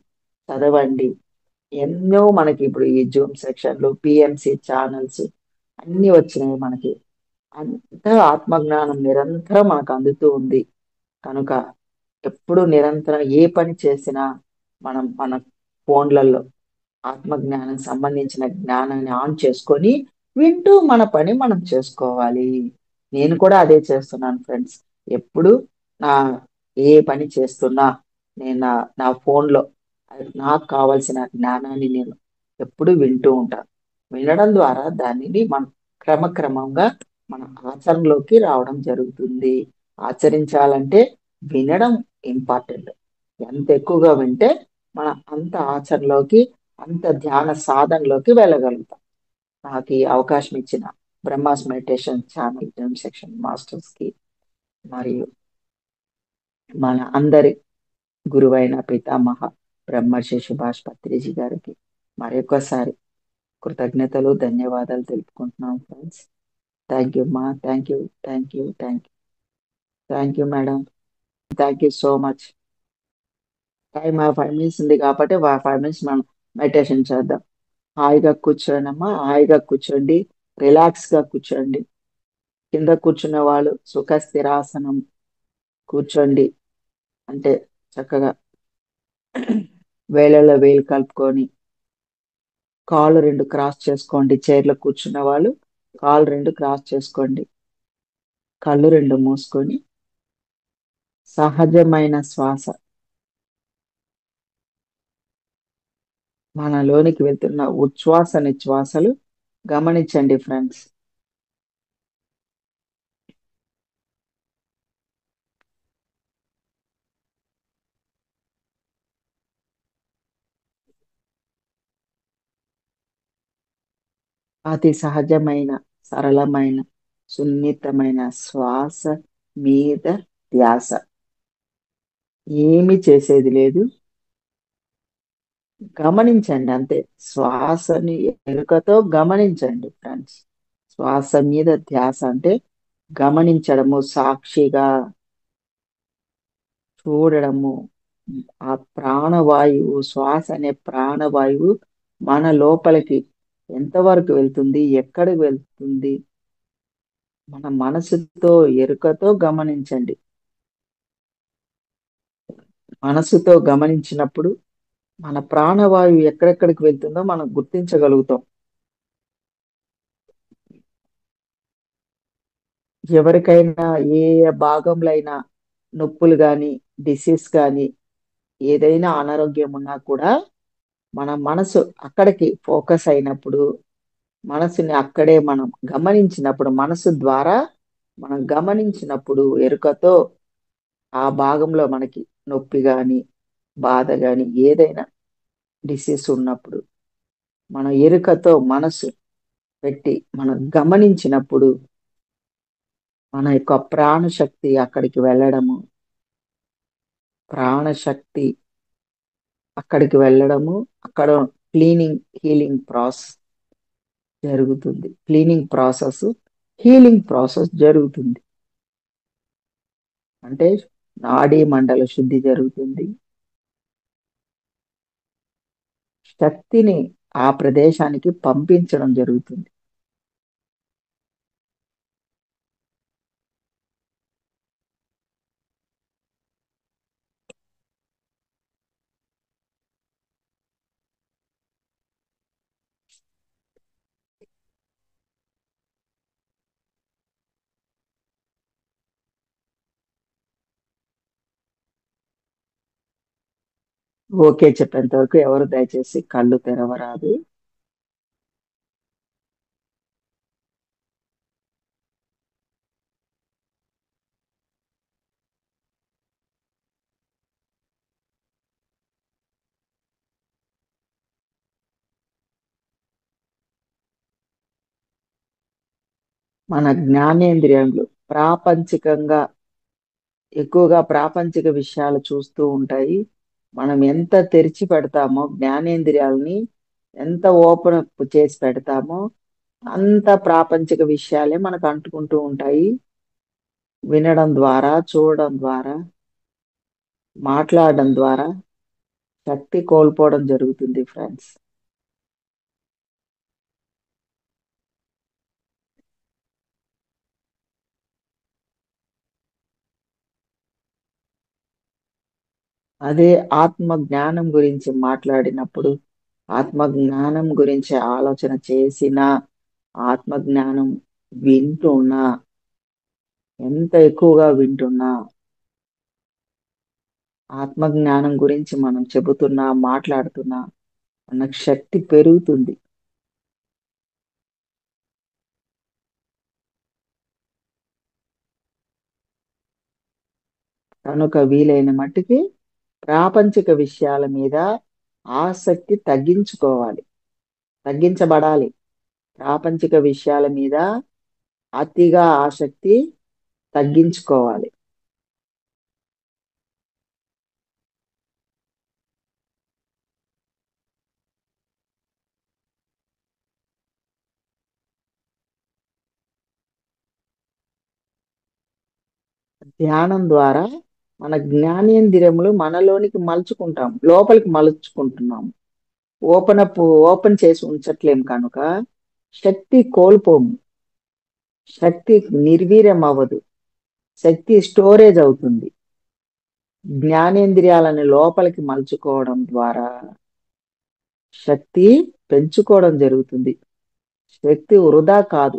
చదవండి. ఎన్నో మనకి ఇప్పుడు ఈ జూమ్ సెక్షన్లు, పిఎంసి ఛానల్స్ అన్ని వచ్చినాయి మనకి. అంత ఆత్మజ్ఞానం నిరంతరం మనకు అందుతూ ఉంది. కనుక ఎప్పుడు నిరంతరం ఏ పని చేసినా మనం మన ఫోన్లలో ఆత్మజ్ఞానం సంబంధించిన జ్ఞానాన్ని ఆన్ చేసుకొని వింటూ మన పని మనం చేసుకోవాలి. నేను కూడా అదే చేస్తున్నాను ఫ్రెండ్స్. ఎప్పుడు నా ఏ పని చేస్తున్నా నేను నా ఫోన్లో నాకు కావలసిన జ్ఞానాన్ని నేను ఎప్పుడు వింటూ ఉంటాను. వినడం ద్వారా దానిని మనం క్రమక్రమంగా మన ఆచరణలోకి రావడం జరుగుతుంది. ఆచరించాలంటే వినడం ఇంపార్టెంట్. ఎంత ఎక్కువగా వింటే మన అంత ఆచరణలోకి, అంత ధ్యాన సాధనలోకి వెళ్ళగలుగుతాం. నాకు ఈ అవకాశం ఇచ్చిన Brahma's meditation channel gem section masters కి మరియు మన అందరి గురువైన పితామహ బ్రహ్మర్షి సుభాష్ పత్రిజీ గారికి మరొకసారి కృతజ్ఞతలు, ధన్యవాదాలు తెలుపుకుంటున్నాం ఫ్రెండ్స్. థ్యాంక్ యూ మా, thank you, thank you, thank you, thank you madam, thank you so much. Time 5 minutes ఉంది కాబట్టి 5 మినిట్స్ మనం మెడిటేషన్ చేద్దాం. హాయిగా కూర్చోండి అమ్మా, హాయిగా కూర్చోండి, రిలాక్స్ గా కూర్చోండి. కింద కూర్చున్న వాళ్ళు సుఖ స్థిరాసనం కూర్చోండి. అంటే చక్కగా వేళ్ళలో వేలు కలుపుకొని కాళ్ళు రెండు క్రాస్ చేసుకోండి. చైర్లో కూర్చున్న వాళ్ళు కాళ్ళు రెండు క్రాస్ చేసుకోండి. కళ్ళు రెండు మూసుకొని సహజమైన శ్వాస మనలోనికి వెళ్తున్న ఉచ్ఛ్వాస నిశ్వాసలు గమనించండి ఫ్రెండ్స్. అతి సహజమైన, సరళమైన, సున్నితమైన శ్వాస మీద ధ్యాస. ఏమి చేసేది లేదు, గమనించండి అంతే. శ్వాసని ఎరుకతో గమనించండి ఫ్రెండ్స్. శ్వాస మీద ధ్యాస అంటే గమనించడము, సాక్షిగా చూడడము. ఆ ప్రాణవాయువు, శ్వాస అనే ప్రాణవాయువు మన లోపలికి ఎంతవరకు వెళ్తుంది, ఎక్కడికి వెళ్తుంది, మన మనసుతో ఎరుకతో గమనించండి. మనసుతో గమనించినప్పుడు మన ప్రాణవాయువు ఎక్కడెక్కడికి వెళ్తుందో మనం గుర్తించగలుగుతాం. ఎవరికైనా ఏ భాగంలో అయినా నొప్పులు కానీ, డిసీజ్ కానీ, ఏదైనా అనారోగ్యం ఉన్నా కూడా మన మనసు అక్కడికి ఫోకస్ అయినప్పుడు, మనసుని అక్కడే మనం గమనించినప్పుడు, మనసు ద్వారా మనం గమనించినప్పుడు ఎరుకతో ఆ భాగంలో మనకి నొప్పి కానీ, బాధ కానీ, ఏదైనా డిసీజ్ ఉన్నప్పుడు మన ఎరుకతో మనసు పెట్టి మనం గమనించినప్పుడు మన యొక్క ప్రాణశక్తి అక్కడికి వెళ్ళడము, ప్రాణశక్తి అక్కడికి వెళ్ళడము, అక్కడ క్లీనింగ్ హీలింగ్ ప్రాసెస్ జరుగుతుంది. క్లీనింగ్ ప్రాసెస్, హీలింగ్ ప్రాసెస్ జరుగుతుంది. అంటే నాడీ మండల శుద్ధి జరుగుతుంది. శక్తిని ఆ ప్రదేశానికి పంపించడం జరుగుతుంది. ఓకే చెప్పేంత వరకు ఎవరు దయచేసి కళ్ళు తెరవరాదు. మన జ్ఞానేంద్రియంలు ప్రాపంచికంగా ఎక్కువగా ప్రాపంచిక విషయాలు చూస్తూ ఉంటాయి. మనం ఎంత తెరిచి పెడతామో జ్ఞానేంద్రియాలని, ఎంత ఓపెన్ అప్ చేసి పెడతామో అంత ప్రాపంచిక విషయాలే మనకు అంటుకుంటూ ఉంటాయి. వినడం ద్వారా, చూడడం ద్వారా, మాట్లాడడం ద్వారా శక్తి కోల్పోవడం జరుగుతుంది ఫ్రెండ్స్. అదే ఆత్మ జ్ఞానం గురించి మాట్లాడినప్పుడు, ఆత్మ జ్ఞానం గురించి ఆలోచన చేసిన, ఆత్మ జ్ఞానం వింటున్నా, ఎంత ఎక్కువగా వింటున్నా, ఆత్మ జ్ఞానం గురించి మనం చెబుతున్నా, మాట్లాడుతున్నా మనకు శక్తి పెరుగుతుంది. కనుక వీలైన మట్టుకి ప్రాపంచిక విషయాల మీద ఆసక్తి తగ్గించబడాలి. ప్రాపంచిక విషయాల మీద అతిగా ఆసక్తి తగ్గించుకోవాలి. ధ్యానం ద్వారా మన జ్ఞానేంద్రియములు మనలోనికి మలుచుకుంటాం, లోపలికి మలుచుకుంటున్నాం. ఓపెన్ అప్ ఓపెన్ చేసి ఉంచట్లేం కనుక శక్తి కోల్పోము. శక్తి నిర్వీర్యం అవ్వదు. శక్తి స్టోరేజ్ అవుతుంది. జ్ఞానేంద్రియాలను లోపలికి మలుచుకోవడం ద్వారా శక్తి పెంచుకోవడం జరుగుతుంది. శక్తి వృధా కాదు.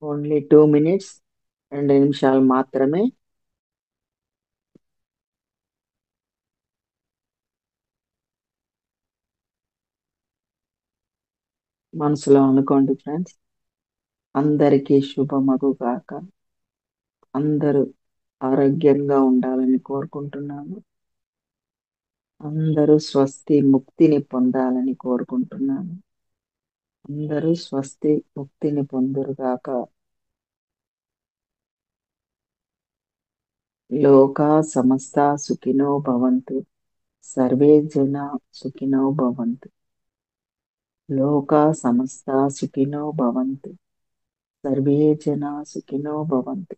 ఓన్లీ 2 minutes, 2 నిమిషాలు మాత్రమే. మనసులో అనుకోండి ఫ్రెండ్స్. అందరికీ శుభమగుగాక. అందరూ ఆరోగ్యంగా ఉండాలని కోరుకుంటున్నాను. అందరూ స్వస్తి ముక్తిని పొందాలని కోరుకుంటున్నాను. అందరూ స్వస్తి ముక్తిని పొందురుగాక. లోకా సమస్త సుఖినో భవంతు. సర్వే జనా సుఖినో భవంతు. లోకా సమస్త సుఖినో భవంతు. సర్వే జనా సుఖినో భవంతు.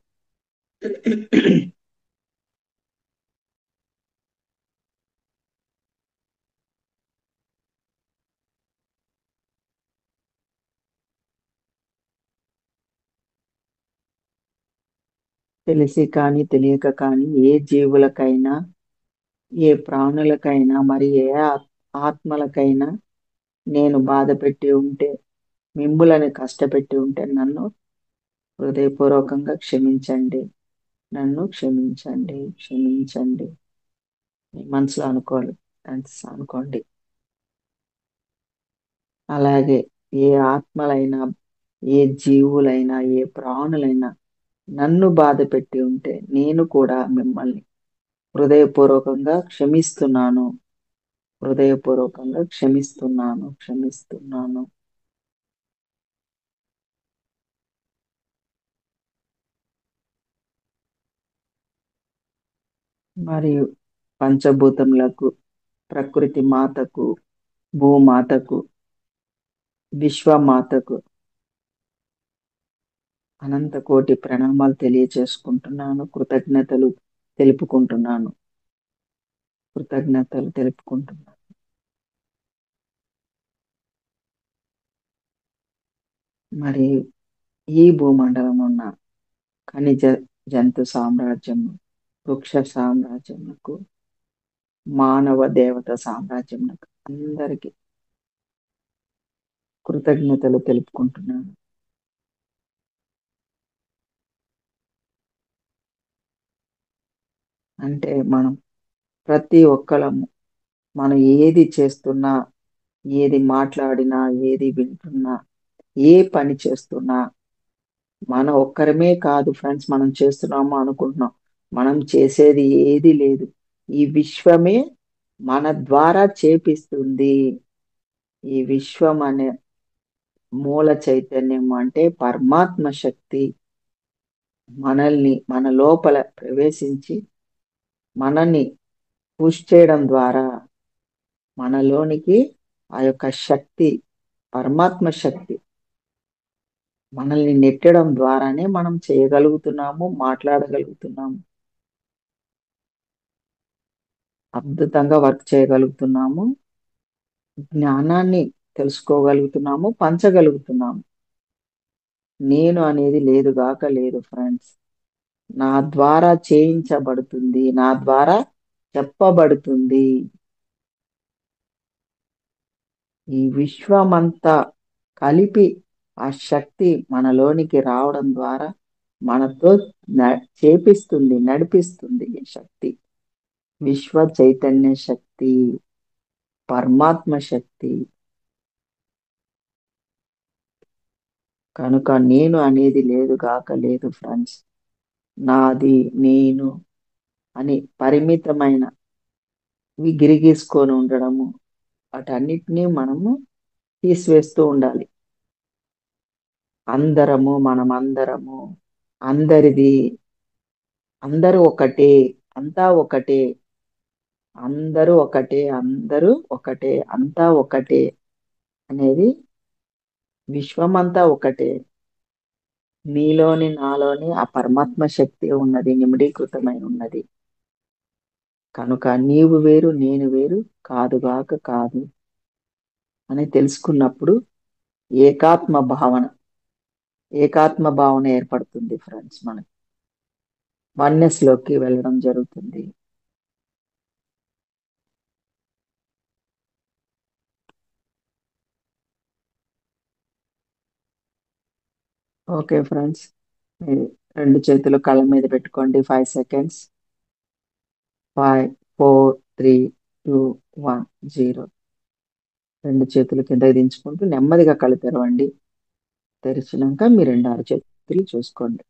తెలిసి కానీ తెలియక కానీ ఏ జీవులకైనా, ఏ ప్రాణులకైనా, మరి ఏ ఆత్మలకైనా నేను బాధ పెట్టి ఉంటే, మిమ్ములను కష్టపెట్టి ఉంటే నన్ను హృదయపూర్వకంగా క్షమించండి. నన్ను క్షమించండి, క్షమించండి. మీ మనసులో అనుకోండి. అలాగే ఏ ఆత్మలైనా, ఏ జీవులైనా, ఏ ప్రాణులైనా నన్ను బాధ పెట్టి ఉంటే నేను కూడా మిమ్మల్ని హృదయపూర్వకంగా క్షమిస్తున్నాను. హృదయపూర్వకంగా క్షమిస్తున్నాను. మరియు పంచభూతములకు, ప్రకృతి మాతకు, భూమాతకు, విశ్వమాతకు అనంత కోటి ప్రణామాలు తెలియచేసుకుంటున్నాను. కృతజ్ఞతలు తెలుపుకుంటున్నాను. మరి ఈ భూమండలం ఉన్న ఖనిజ జంతు సామ్రాజ్యము, వృక్ష సామ్రాజ్యములకు, మానవ దేవత సామ్రాజ్యములకు అందరికీ కృతజ్ఞతలు తెలుపుకుంటున్నాను. అంటే మనం ప్రతి ఒక్కళ్ళము మనం ఏది చేస్తున్నా, ఏది మాట్లాడినా, ఏది వింటున్నా, ఏ పని చేస్తున్నా మన ఒక్కరమే కాదు ఫ్రెండ్స్ మనం చేస్తున్నాము అనుకుంటున్నాం. మనం చేసేది ఏది లేదు. ఈ విశ్వమే మన ద్వారా చేపిస్తుంది. ఈ విశ్వం అనే మూల చైతన్యం అంటే పరమాత్మ శక్తి మనల్ని మన లోపల ప్రవేశించి మనల్ని పుష్ చేయడం ద్వారా మనలోనికి ఆ యొక్క శక్తి పరమాత్మ శక్తి మనల్ని నెట్టడం ద్వారానే మనం చేయగలుగుతున్నాము, మాట్లాడగలుగుతున్నాము, అద్భుతంగా వర్క్ చేయగలుగుతున్నాము, జ్ఞానాన్ని తెలుసుకోగలుగుతున్నాము, పంచగలుగుతున్నాము. నేను అనేది లేదుగాక లేదు ఫ్రెండ్స్. నా ద్వారా చేయించబడుతుంది, నా ద్వారా చెప్పబడుతుంది. ఈ విశ్వమంతా కలిపి ఆ శక్తి మనలోనికి రావడం ద్వారా మనతో చేపిస్తుంది, నడిపిస్తుంది ఈ శక్తి. విశ్వ చైతన్య శక్తి, పరమాత్మ శక్తి. కనుక నేను అనేది లేదు గాక లేదు ఫ్రెండ్స్. నాది నేను అని పరిమితమైన గిరిగీసుకొని ఉండడము వాటన్నిటినీ మనము తీసివేస్తూ ఉండాలి. మనమందరము అందరిది, అందరూ ఒకటే, అంతా ఒకటే, అందరూ ఒకటే, అందరూ ఒకటే, అంతా ఒకటే అనేది విశ్వమంతా ఒకటే. నీలోని నాలోని ఆ పరమాత్మ శక్తి ఉన్నది, నిమిడీకృతమై ఉన్నది. కనుక నీవు వేరు నేను వేరు కాదుగాక కాదు అని తెలుసుకున్నప్పుడు ఏకాత్మ భావన ఏకాత్మ భావన ఏర్పడుతుంది ఫ్రెండ్స్. మనకి వన్నెస్ లోకి వెళ్ళడం జరుగుతుంది. ఓకే ఫ్రెండ్స్, మీరు రెండు చేతులు కళ్ళ మీద పెట్టుకోండి. 5 సెకండ్స్. 5, 4, 3, 2, 1, 0. రెండు చేతులు కిందకి దించుకుంటూ నెమ్మదిగా కళ్ళు తెరవండి. తెరిచినాక మీ రెండు అరచేతులు చూసుకోండి.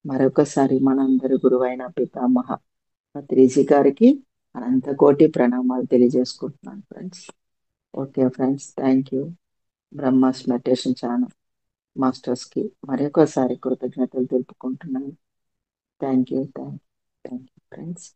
మరొకసారి మనందరి గురువైన పితామహ పత్రిజీ గారికి అనంత కోటి ప్రణామాలు తెలియజేసుకుంటున్నాను friends. Okay friends, thank you. Brahma's meditation channel masters కి మరొకసారి కృతజ్ఞతలు తెలుపుకుంటున్నాను. Thank you friends.